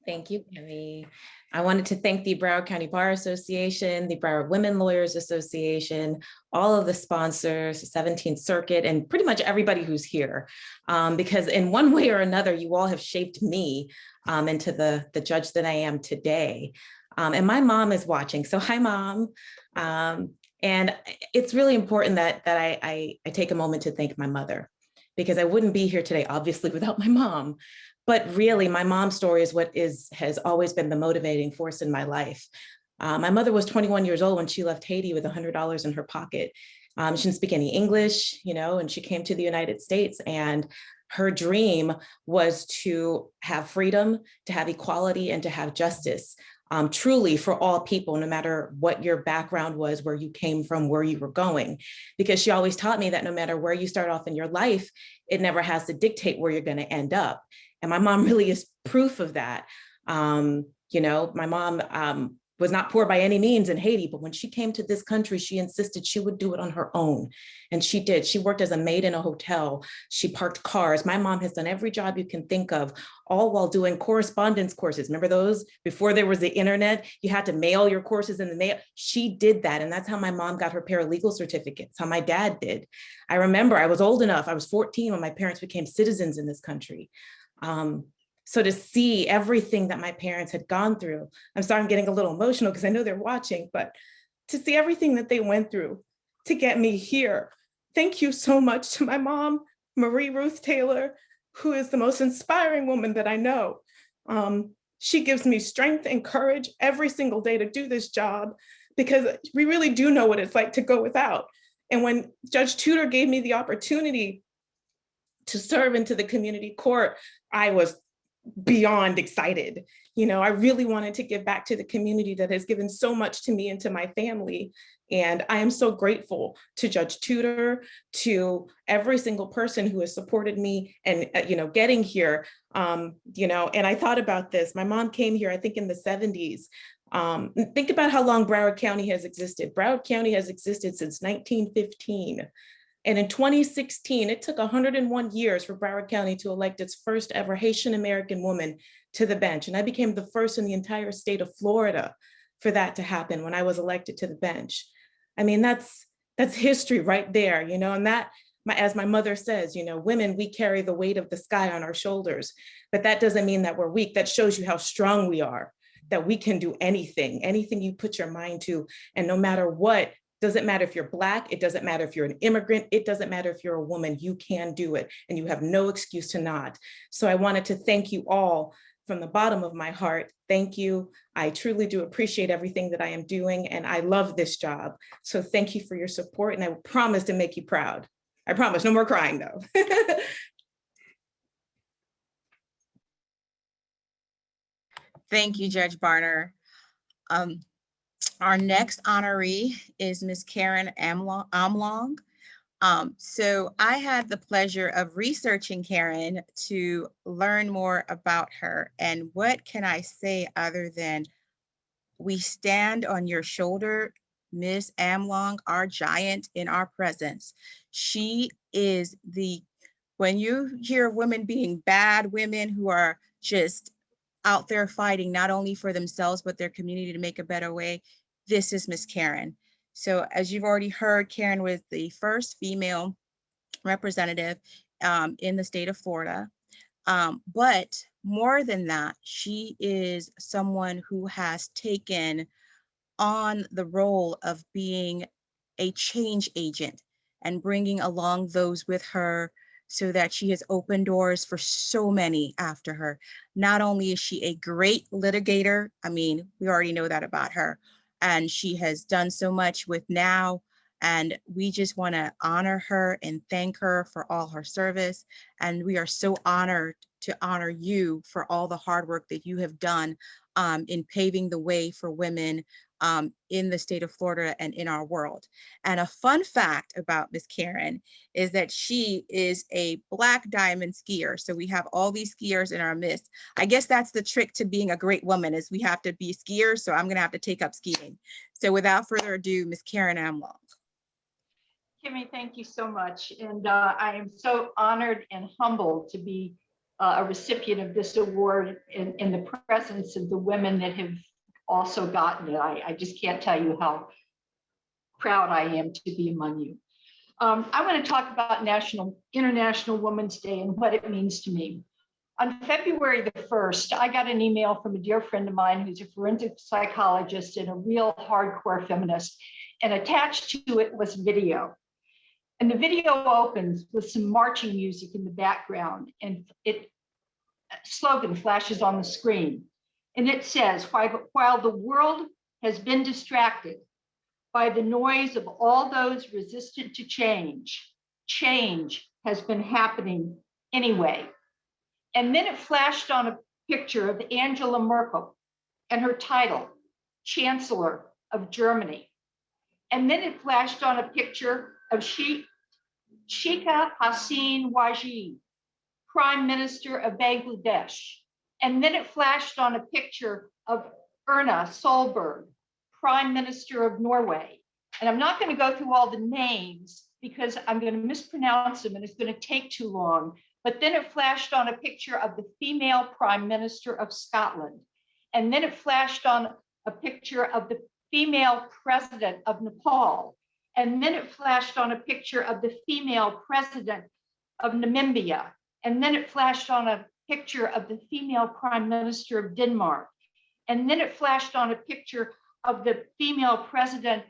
F: Thank you, Kimmy. I wanted to thank the Broward County Bar Association, the Broward Women Lawyers Association, all of the sponsors, the 17th Circuit, and pretty much everybody who's here. Because in one way or another, you all have shaped me into the judge that I am today. And my mom is watching. So hi, Mom. And it's really important that I take a moment to thank my mother, because I wouldn't be here today, obviously, without my mom. But really, my mom's story is what has always been the motivating force in my life. My mother was 21 years old when she left Haiti with $100 in her pocket. She didn't speak any English, and she came to the United States, and her dream was to have freedom, to have equality, and to have justice, truly for all people, no matter what your background was, where you came from, where you were going. Because she always taught me that no matter where you start off in your life, it never has to dictate where you're going to end up. And my mom really is proof of that. My mom was not poor by any means in Haiti, but when she came to this country, she insisted she would do it on her own. And she did. She worked as a maid in a hotel. She parked cars. My mom has done every job you can think of, all while doing correspondence courses. Remember those? Before there was the internet, you had to mail your courses in the mail. She did that. And that's how my mom got her paralegal certificates, how my dad did. I remember I was old enough. I was 14 when my parents became citizens in this country. So to see everything that my parents had gone through, I'm sorry, I'm getting a little emotional because I know they're watching, but to see everything that they went through to get me here. Thank you so much to my mom, Marie Ruth Taylor, who is the most inspiring woman that I know. She gives me strength and courage every single day to do this job, because we really do know what it's like to go without. And when Judge Tudor gave me the opportunity to serve into the community court, I was beyond excited. I really wanted to give back to the community that has given so much to me and to my family. And I am so grateful to Judge Tudor, to every single person who has supported me and, getting here. And I thought about this. My mom came here, I think in the 70s. Think about how long Broward County has existed. Broward County has existed since 1915. And in 2016, it took 101 years for Broward County to elect its first ever Haitian American woman to the bench. And I became the first in the entire state of Florida for that to happen when I was elected to the bench. I mean, that's history right there, and that, as my mother says, women, we carry the weight of the sky on our shoulders, but that doesn't mean that we're weak. That shows you how strong we are, that we can do anything you put your mind to. And no matter what, doesn't matter if you're Black, it doesn't matter if you're an immigrant, it doesn't matter if you're a woman, you can do it and you have no excuse to not. So I wanted to thank you all from the bottom of my heart. Thank you. I truly do appreciate everything that I am doing and I love this job. So thank you for your support and I promise to make you proud. I promise, no more crying though.
I: Thank you, Judge Barner. Our next honoree is Ms. Karen Amlong. So I had the pleasure of researching Karen to learn more about her. And what can I say other than we stand on your shoulder, Ms. Amlong, our giant in our presence. She is When you hear women being bad women who are just out there fighting not only for themselves, but their community to make a better way, this is Miss Karen. So as you've already heard, Karen was the first female representative in the state of Florida. But more than that, she is someone who has taken on the role of being a change agent and bringing along those with her, so that she has opened doors for so many after her. Not only is she a great litigator, I mean, we already know that about her, and she has done so much with NOW, and we just want to honor her and thank her for all her service. And we are so honored to honor you for all the hard work that you have done in paving the way for women in the state of Florida and in our world. And a fun fact about Miss Karen is that she is a Black diamond skier. So we have all these skiers in our midst. I guess that's the trick to being a great woman, is we have to be skiers. So I'm gonna have to take up skiing. So without further ado, Miss Karen Amlong.
N: Kimmy, thank you so much. And I am so honored and humbled to be a recipient of this award in the presence of the women that have also gotten it. I just can't tell you how proud I am to be among you. I want to talk about International Women's Day and what it means to me. On February the 1st, I got an email from a dear friend of mine who's a forensic psychologist and a real hardcore feminist, and attached to it was video. And the video opens with some marching music in the background, and a slogan flashes on the screen. And it says, while the world has been distracted by the noise of all those resistant to change, change has been happening anyway. And then it flashed on a picture of Angela Merkel and her title, Chancellor of Germany. And then it flashed on a picture of Sheikha Hasina Wajid, Prime Minister of Bangladesh. And then it flashed on a picture of Erna Solberg, Prime Minister of Norway. And I'm not going to go through all the names because I'm going to mispronounce them and it's going to take too long. But then it flashed on a picture of the female Prime Minister of Scotland. And then it flashed on a picture of the female President of Nepal. And then it flashed on a picture of the female President of Namibia. And then it flashed on a picture of the female Prime Minister of Denmark. And then it flashed on a picture of the female President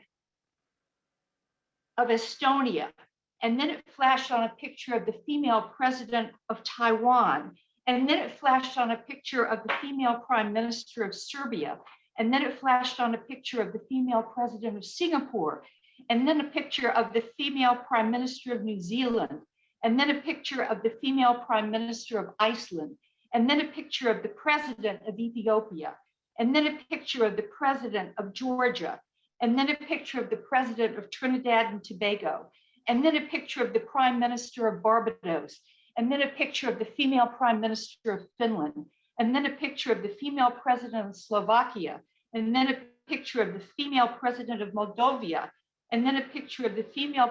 N: of Estonia. And then it flashed on a picture of the female President of Taiwan. And then it flashed on a picture of the female Prime Minister of Serbia. And then it flashed on a picture of the female President of Singapore. And then a picture of the female Prime Minister of New Zealand. And then a picture of the female Prime Minister of Iceland, and then a picture of the President of Ethiopia, and then a picture of the President of Georgia, and then a picture of the President of Trinidad and Tobago, and then a picture of the Prime Minister of Barbados, and then a picture of the female Prime Minister of Finland, and then a picture of the female President of Slovakia, and then a picture of the female President of Moldova, and then a picture of the female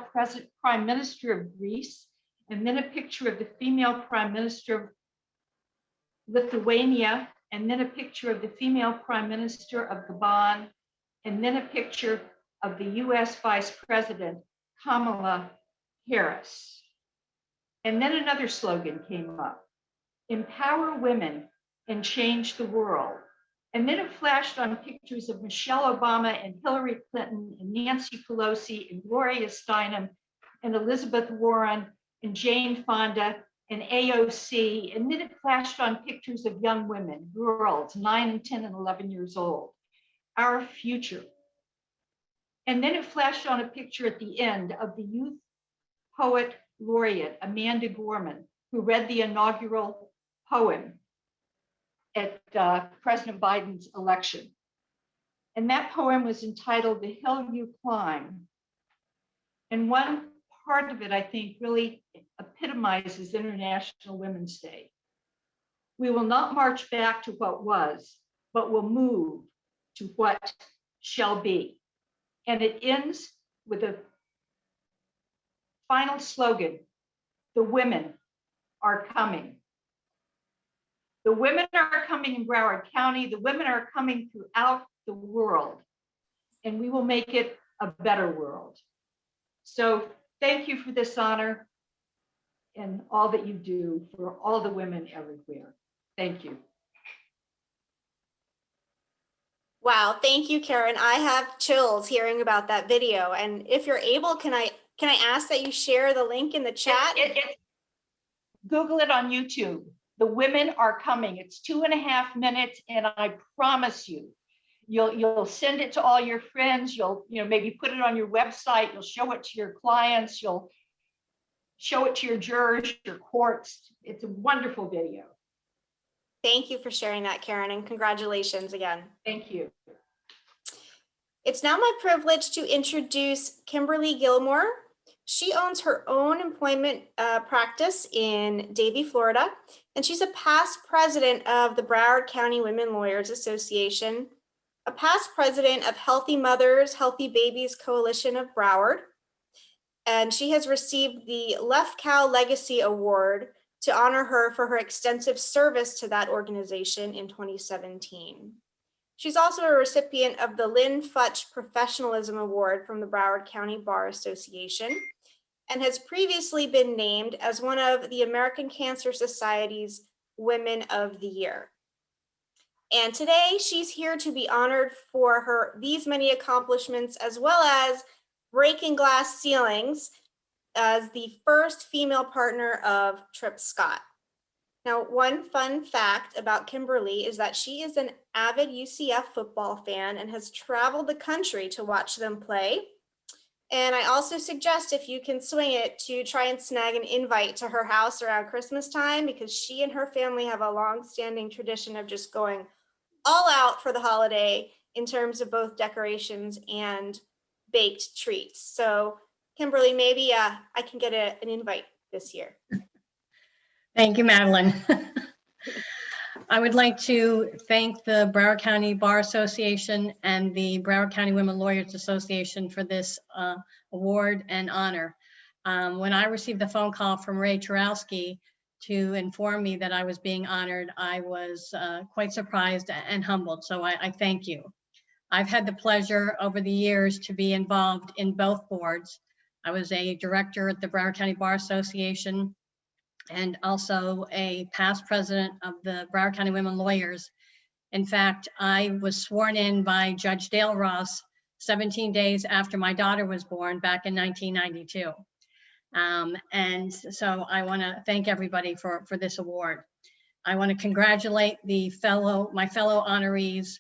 N: Prime Minister of Greece, and then a picture of the female Prime Minister of Lithuania, and then a picture of the female Prime Minister of Gabon, and then a picture of the US Vice President, Kamala Harris. And then another slogan came up, empower women and change the world. And then it flashed on pictures of Michelle Obama and Hillary Clinton and Nancy Pelosi and Gloria Steinem and Elizabeth Warren and Jane Fonda and AOC. And then it flashed on pictures of young women, girls, 9 and 10 and 11 years old, our future. And then it flashed on a picture at the end of the Youth Poet Laureate, Amanda Gorman, who read the inaugural poem at President Biden's election. And that poem was entitled The Hill You Climb. And one part of it, I think, really epitomizes International Women's Day. We will not march back to what was, but will move to what shall be. And it ends with a final slogan, the women are coming. The women are coming in Broward County. The women are coming throughout the world, and we will make it a better world. So thank you for this honor and all that you do for all the women everywhere. Thank you.
A: Wow, thank you, Karen. I have chills hearing about that video. And if you're able, can I ask that you share the link in the chat?
N: Google it on YouTube. The women are coming. It's 2.5 minutes, and I promise you, you'll send it to all your friends. You'll maybe put it on your website. You'll show it to your clients. You'll show it to your jurors, your courts. It's a wonderful video.
A: Thank you for sharing that, Karen, and congratulations again.
N: Thank you.
A: It's now my privilege to introduce Kimberly Gilmore. She owns her own employment practice in Davie, Florida, and she's a past president of the Broward County Women Lawyers Association, a past president of Healthy Mothers, Healthy Babies Coalition of Broward, and she has received the Lefkow Legacy Award to honor her for her extensive service to that organization in 2017. She's also a recipient of the Lynn Futch Professionalism Award from the Broward County Bar Association and has previously been named as one of the American Cancer Society's Women of the Year. And today she's here to be honored for these many accomplishments, as well as breaking glass ceilings as the first female partner of Trip Scott. Now, one fun fact about Kimberly is that she is an avid UCF football fan and has traveled the country to watch them play. And I also suggest, if you can swing it, to try and snag an invite to her house around Christmas time, because she and her family have a long-standing tradition of just going all out for the holiday in terms of both decorations and baked treats. So Kimberly, maybe I can get an invite this year.
V: Thank you, Madeline. I would like to thank the Broward County Bar Association and the Broward County Women Lawyers Association for this award and honor. When I received the phone call from Ray Turowski to inform me that I was being honored, I was quite surprised and humbled, so I thank you. I've had the pleasure over the years to be involved in both boards. I was a director at the Broward County Bar Association and also a past president of the Broward County Women Lawyers. In fact, I was sworn in by Judge Dale Ross 17 days after my daughter was born back in 1992. And so I want to thank everybody for this award. I want to congratulate my fellow honorees.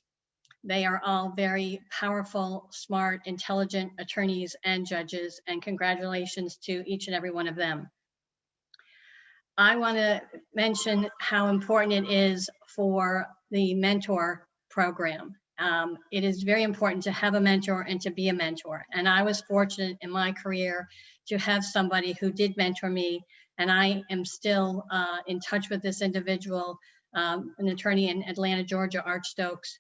V: They are all very powerful, smart, intelligent attorneys and judges, and congratulations to each and every one of them. I want to mention how important it is for the mentor program. It is very important to have a mentor and to be a mentor. And I was fortunate in my career to have somebody who did mentor me, and I am still in touch with this individual, an attorney in Atlanta, Georgia, Art Stokes.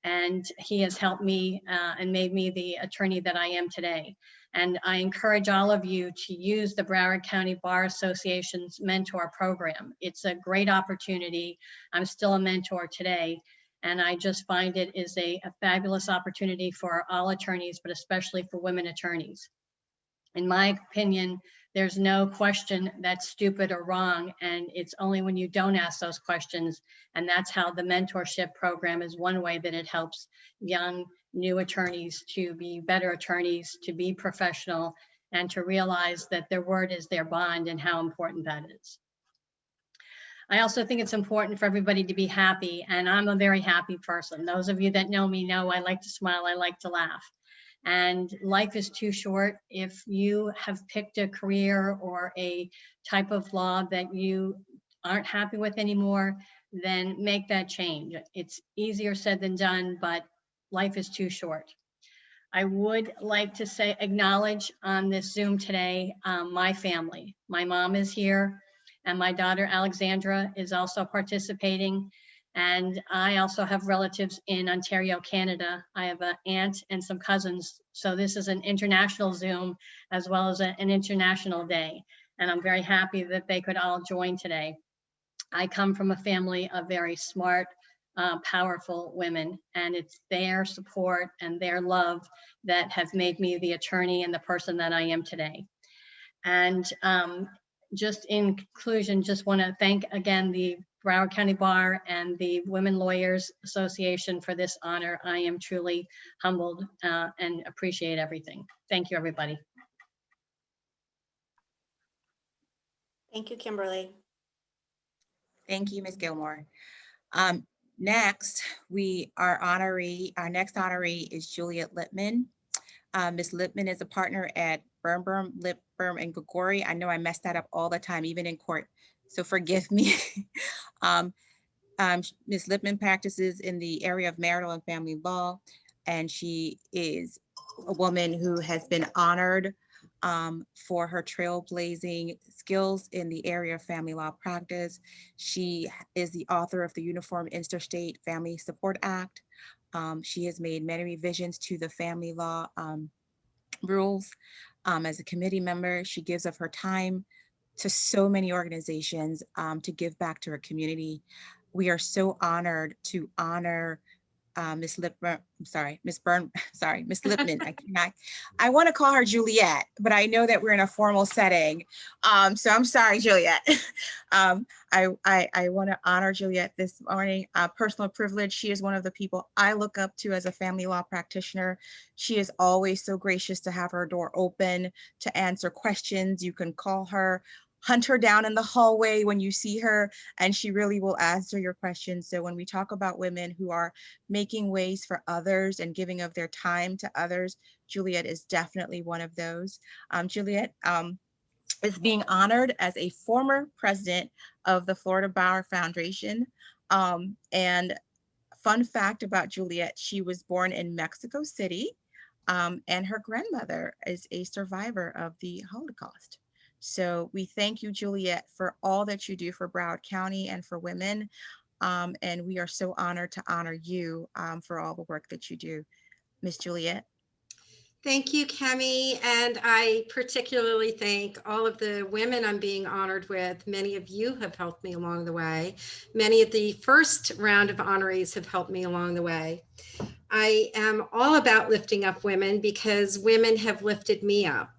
V: And he has helped me and made me the attorney that I am today. And I encourage all of you to use the Broward County Bar Association's mentor program. It's a great opportunity. I'm still a mentor today, and I just find it is a fabulous opportunity for all attorneys, but especially for women attorneys. In my opinion, there's no question that's stupid or wrong, and it's only when you don't ask those questions. And that's how the mentorship program is one way that it helps young, new attorneys to be better attorneys, to be professional, and to realize that their word is their bond and how important that is. I also think it's important for everybody to be happy, and I'm a very happy person. Those of you that know me know I like to smile, I like to laugh. And life is too short. If you have picked a career or a type of law that you aren't happy with anymore, then make that change. It's easier said than done, but life is too short. I would like to acknowledge on this Zoom today, my family. My mom is here, and my daughter Alexandra is also participating. And I also have relatives in Ontario, Canada. I have an aunt and some cousins. So this is an international Zoom as well as an international day. And I'm very happy that they could all join today. I come from a family of very smart, powerful women, and it's their support and their love that has made me the attorney and the person that I am today. And just in conclusion, just want to thank again the Broward County Bar and the Women Lawyers Association for this honor. I am truly humbled and appreciate everything. Thank you, everybody.
A: Thank you, Kimberly.
I: Thank you, Ms. Gilmore. Next, our next honoree is Juliet Lippman. Ms. Lippman is a partner at Birnbaum, Lipburn, and Gregori. I know I mess that up all the time, even in court, so forgive me. Ms. Lippman practices in the area of marital and family law, and she is a woman who has been honored for her trailblazing skills in the area of family law practice. She is the author of the Uniform Interstate Family Support Act. She has made many revisions to the family law rules. As a committee member, she gives of her time to so many organizations to give back to her community. We are so honored to honor Ms. Lippman. Ms. Lippman. I want to call her Juliet, but I know that we're in a formal setting. So I'm sorry, Juliet. I want to honor Juliet this morning. Personal privilege. She is one of the people I look up to as a family law practitioner. She is always so gracious to have her door open to answer questions. You can call her, hunt her down in the hallway when you see her, and she really will answer your questions. So when we talk about women who are making ways for others and giving of their time to others, Juliet is definitely one of those. Juliet is being honored as a former president of the Florida Bar Foundation. And fun fact about Juliet, she was born in Mexico City, and her grandmother is a survivor of the Holocaust. So we thank you, Juliet, for all that you do for Broward County and for women. And we are so honored to honor you for all the work that you do. Miss Juliet.
G: Thank you, Kemi. And I particularly thank all of the women I'm being honored with. Many of you have helped me along the way. Many of the first round of honorees have helped me along the way. I am all about lifting up women because women have lifted me up.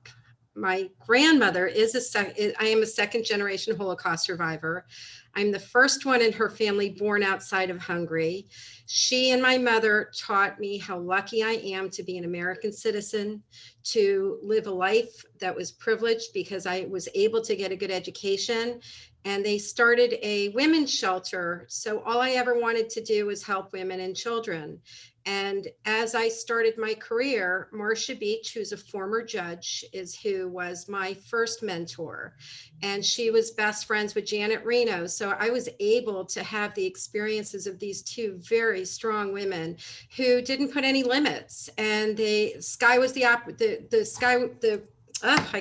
G: My grandmother I am a second generation Holocaust survivor. I'm the first one in her family born outside of Hungary. She and my mother taught me how lucky I am to be an American citizen, to live a life that was privileged because I was able to get a good education. And they started a women's shelter. So all I ever wanted to do was help women and children. And as I started my career, Marcia Beach, who's a former judge, who was my first mentor. And she was best friends with Janet Reno. So I was able to have the experiences of these two very strong women who didn't put any limits. And the sky was I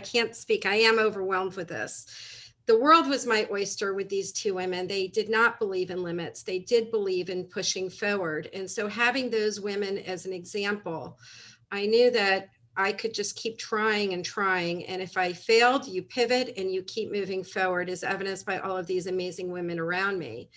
G: can't speak. I am overwhelmed with this. The world was my oyster with these two women. They did not believe in limits. They did believe in pushing forward. And so having those women as an example, I knew that I could just keep trying and trying. And if I failed, you pivot and you keep moving forward, as evidenced by all of these amazing women around me.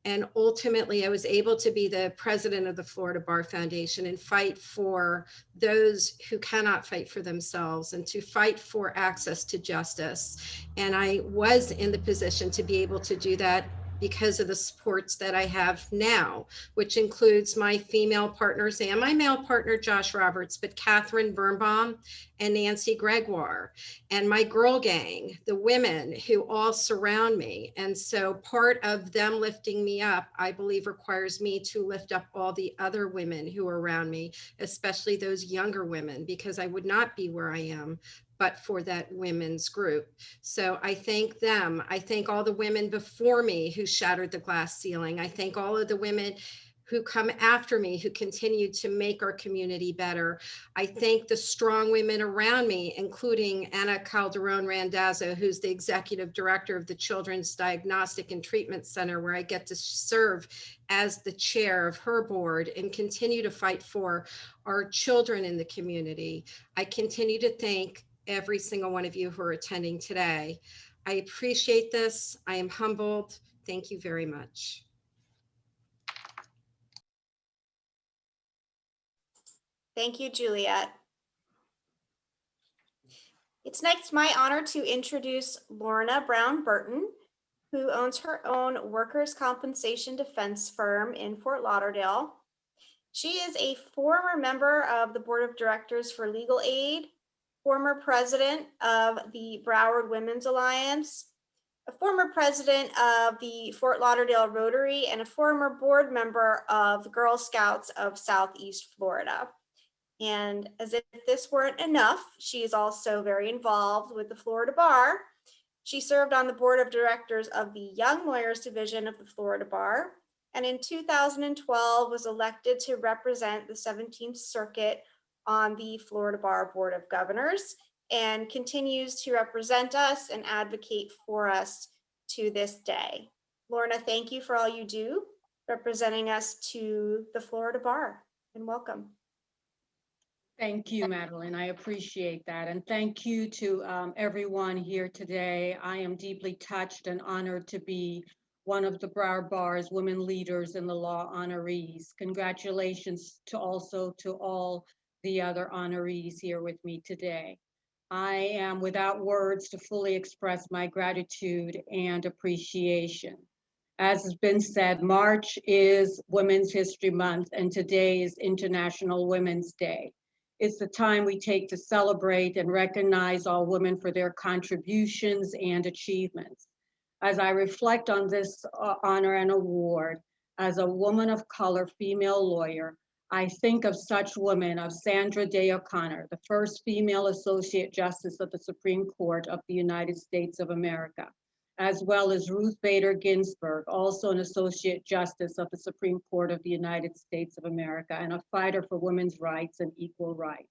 G: And ultimately, I was able to be the president of the Florida Bar Foundation and fight for those who cannot fight for themselves and to fight for access to justice. And I was in the position to be able to do that because of the supports that I have now, which includes my female partners and my male partner, Josh Roberts, but Catherine Birnbaum and Nancy Gregoire, and my girl gang, the women who all surround me. And so part of them lifting me up, I believe, requires me to lift up all the other women who are around me, especially those younger women, because I would not be where I am but for that women's group. So I thank them. I thank all the women before me who shattered the glass ceiling. I thank all of the women who come after me, who continue to make our community better. I thank the strong women around me, including Anna Calderon Randazzo, who's the executive director of the Children's Diagnostic and Treatment Center, where I get to serve as the chair of her board and continue to fight for our children in the community. I continue to thank every single one of you who are attending today. I appreciate this. I am humbled. Thank you very much.
A: Thank you, Juliet. It's next my honor to introduce Lorna Brown Burton, who owns her own workers' compensation defense firm in Fort Lauderdale. She is a former member of the Board of Directors for Legal Aid, former president of the Broward Women's Alliance, a former president of the Fort Lauderdale Rotary, and a former board member of the Girl Scouts of Southeast Florida. And as if this weren't enough, she is also very involved with the Florida Bar. She served on the board of directors of the Young Lawyers Division of the Florida Bar, and in 2012 was elected to represent the 17th Circuit on the Florida Bar Board of Governors, and continues to represent us and advocate for us to this day. Lorna, thank you for all you do representing us to the Florida Bar, and welcome.
H: Thank you, Madeline. I appreciate that. And thank you to everyone here today. I am deeply touched and honored to be one of the Broward Bar's women leaders in the law honorees. Congratulations to also to all the other honorees here with me today. I am without words to fully express my gratitude and appreciation. As has been said, March is Women's History Month, and today is International Women's Day. It's the time we take to celebrate and recognize all women for their contributions and achievements. As I reflect on this honor and award, as a woman of color, female lawyer, I think of such women of Sandra Day O'Connor, the first female Associate Justice of the Supreme Court of the United States of America, as well as Ruth Bader Ginsburg, also an Associate Justice of the Supreme Court of the United States of America and a fighter for women's rights and equal rights.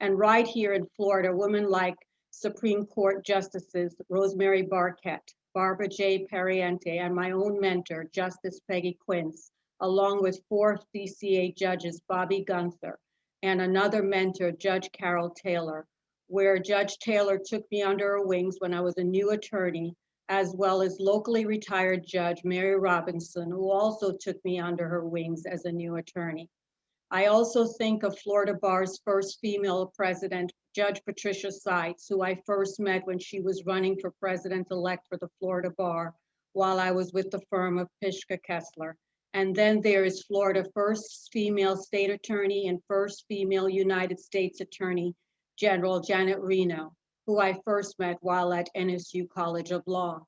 H: And right here in Florida, women like Supreme Court Justices Rosemary Barquette, Barbara J. Pariente, and my own mentor, Justice Peggy Quince, along with 4 DCA judges, Bobby Gunther, and another mentor, Judge Carol Taylor, where Judge Taylor took me under her wings when I was a new attorney, as well as locally retired Judge Mary Robinson, who also took me under her wings as a new attorney. I also think of Florida Bar's first female president, Judge Patricia Seitz, who I first met when she was running for president-elect for the Florida Bar while I was with the firm of Pishka Kessler. And then there is Florida first female state attorney and first female United States Attorney General Janet Reno, who I first met while at NSU College of Law.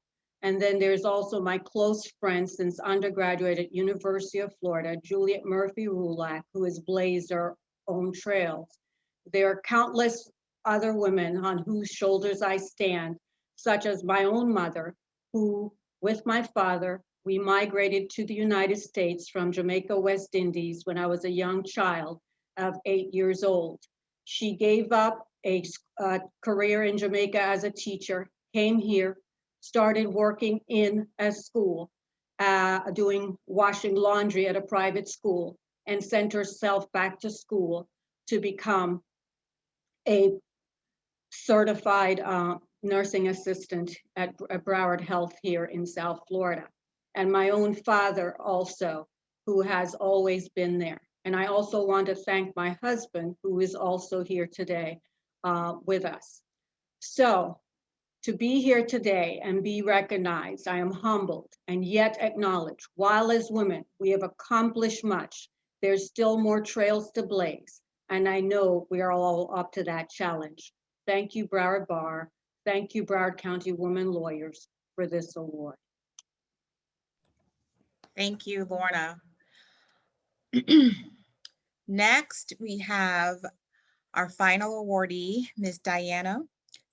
H: And then there's also my close friend since undergraduate at University of Florida, Juliet Murphy Rulak, who has blazed our own trails. There are countless other women on whose shoulders I stand, such as my own mother, who, with my father, we migrated to the United States from Jamaica, West Indies, when I was a young child of 8 years old. She gave up a career in Jamaica as a teacher, came here, started working in a school, doing washing laundry at a private school, and sent herself back to school to become a certified nursing assistant at Broward Health here in South Florida. And my own father also, who has always been there. And I also want to thank my husband, who is also here today with us. So to be here today and be recognized, I am humbled and yet acknowledged. While as women, we have accomplished much, there's still more trails to blaze. And I know we are all up to that challenge. Thank you, Broward Bar. Thank you, Broward County Women Lawyers, for this award.
I: Thank you, Lorna. Next, we have our final awardee, Ms. Diana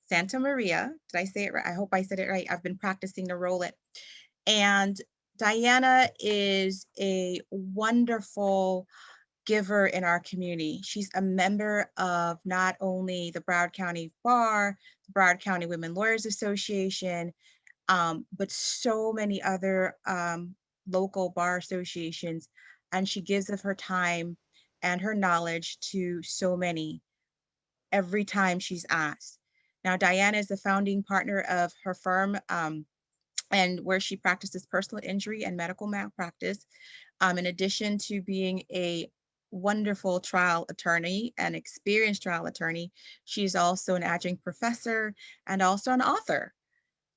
I: Santa Maria. Did I say it right? I hope I said it right. I've been practicing to roll it. And Diana is a wonderful giver in our community. She's a member of not only the Broward County Bar, the Broward County Women Lawyers Association, but so many other local bar associations, and she gives of her time and her knowledge to so many every time she's asked. Now, Diana is the founding partner of her firm, and where she practices personal injury and medical malpractice. In addition to being a wonderful trial attorney, an experienced trial attorney, she's also an adjunct professor and also an author.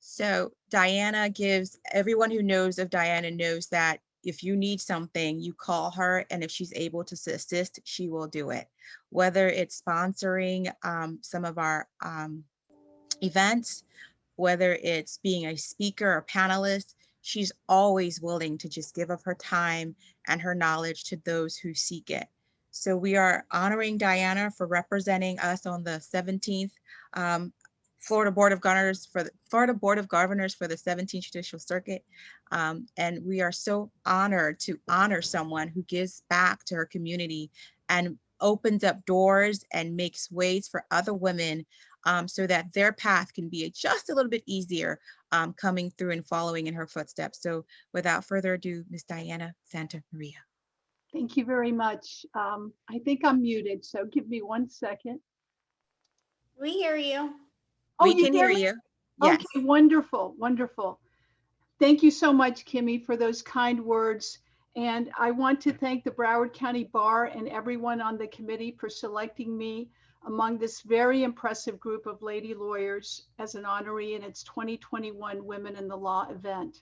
I: So Diana gives, everyone who knows of Diana knows that if you need something, you call her, and if she's able to assist, she will do it. Whether it's sponsoring some of our events, whether it's being a speaker or panelist, she's always willing to just give of her time and her knowledge to those who seek it. So we are honoring Diana for representing us on the 17th Florida Board of Governors for the for the 17th Judicial Circuit. And we are so honored to honor someone who gives back to her community and opens up doors and makes ways for other women so that their path can be just a little bit easier coming through and following in her footsteps. So without further ado, Ms. Diana Santa Maria.
P: Thank you very much. I think I'm muted, so give me 1 second.
A: We hear you.
P: Oh,
I: We can hear
P: me?
I: you. Yes.
P: Okay, wonderful, wonderful. Thank you so much, Kimmy, for those kind words. And I want to thank the Broward County Bar and everyone on the committee for selecting me among this very impressive group of lady lawyers as an honoree in its 2021 Women in the Law event.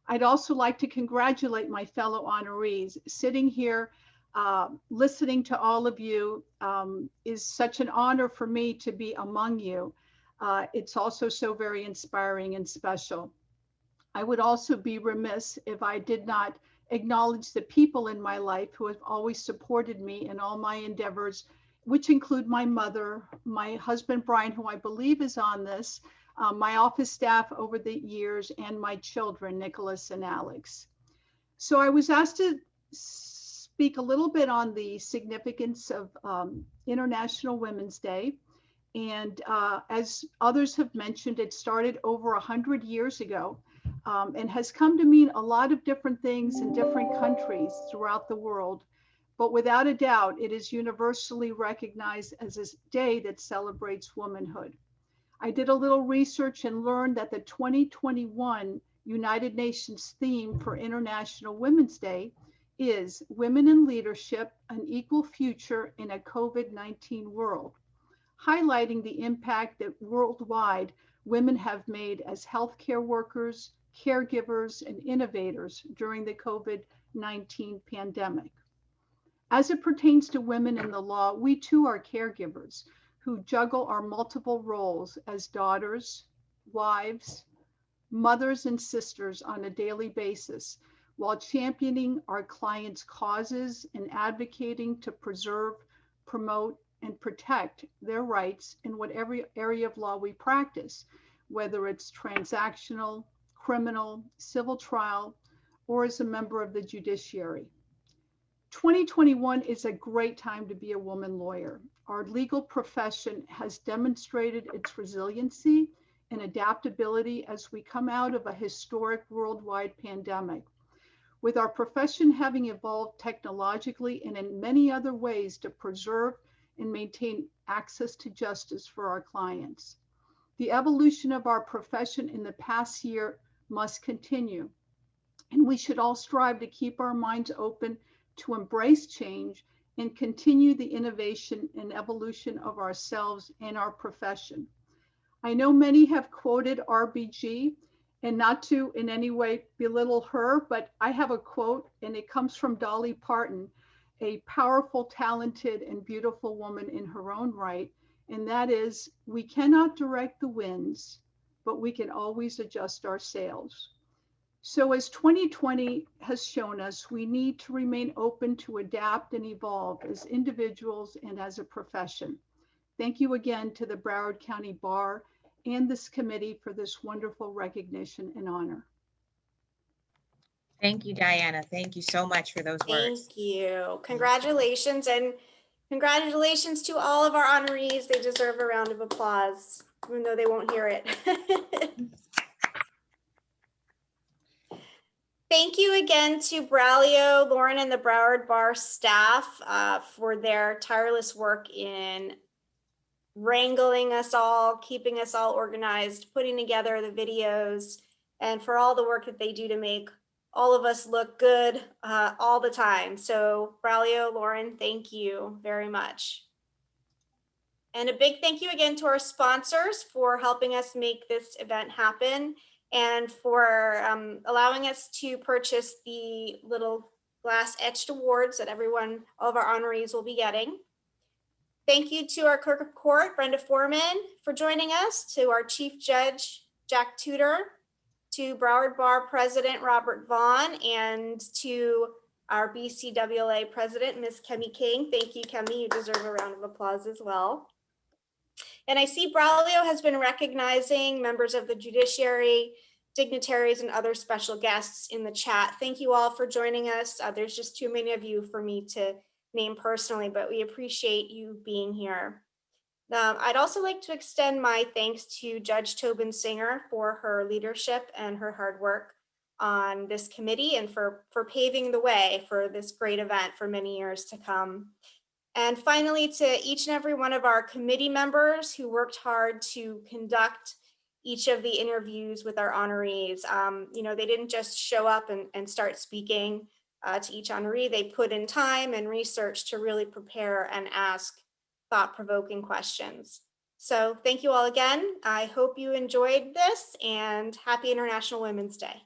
P: I'd also like to congratulate my fellow honorees. Sitting here, listening to all of you is such an honor for me to be among you. It's also so very inspiring and special. I would also be remiss if I did not acknowledge the people in my life who have always supported me in all my endeavors, which include my mother, my husband, Brian, who I believe is on this, my office staff over the years, and my children, Nicholas and Alex. So I was asked to speak a little bit on the significance of International Women's Day. And as others have mentioned, it started over 100 years ago and has come to mean a lot of different things in different countries throughout the world. But without a doubt, it is universally recognized as a day that celebrates womanhood. I did a little research and learned that the 2021 United Nations theme for International Women's Day is Women in Leadership, an Equal Future in a COVID-19 World, highlighting the impact that worldwide women have made as healthcare workers, caregivers, and innovators during the COVID-19 pandemic. As it pertains to women in the law, we too are caregivers who juggle our multiple roles as daughters, wives, mothers, and sisters on a daily basis, while championing our clients' causes and advocating to preserve, promote, and protect their rights in whatever area of law we practice, whether it's transactional, criminal, civil trial, or as a member of the judiciary. 2021 is a great time to be a woman lawyer. Our legal profession has demonstrated its resiliency and adaptability as we come out of a historic worldwide pandemic. With our profession having evolved technologically and in many other ways to preserve and maintain access to justice for our clients. The evolution of our profession in the past year must continue, and we should all strive to keep our minds open to embrace change and continue the innovation and evolution of ourselves and our profession. I know many have quoted RBG, and not to in any way belittle her, but I have a quote, and it comes from Dolly Parton, a powerful, talented, and beautiful woman in her own right. And that is, we cannot direct the winds, but we can always adjust our sails. So as 2020 has shown us, we need to remain open to adapt and evolve as individuals and as a profession. Thank you again to the Broward County Bar and this committee for this wonderful recognition and honor.
I: Thank you, Diana. Thank you so much for those words.
A: Thank you. Congratulations, and congratulations to all of our honorees. They deserve a round of applause, even though they won't hear it. Thank you again to Braulio, Lauren, and the Broward Bar staff for their tireless work in wrangling us all, keeping us all organized, putting together the videos, and for all the work that they do to make all of us look good all the time. So Braulio, Lauren, thank you very much. And a big thank you again to our sponsors for helping us make this event happen and for allowing us to purchase the little glass etched awards that all of our honorees will be getting. Thank you to our clerk of court, Brenda Foreman, for joining us, to our chief judge, Jack Tudor, to Broward Bar President Robert Vaughn, and to our BCWLA President, Ms. Kemi King. Thank you, Kemi. You deserve a round of applause as well. And I see Braulio has been recognizing members of the judiciary, dignitaries, and other special guests in the chat. Thank you all for joining us. There's just too many of you for me to name personally, but we appreciate you being here. I'd also like to extend my thanks to Judge Tobin Singer for her leadership and her hard work on this committee and for paving the way for this great event for many years to come. And finally, to each and every one of our committee members who worked hard to conduct each of the interviews with our honorees. You know, they didn't just show up and start speaking to each honoree. They put in time and research to really prepare and ask thought-provoking questions. So thank you all again. I hope you enjoyed this, and happy International Women's Day.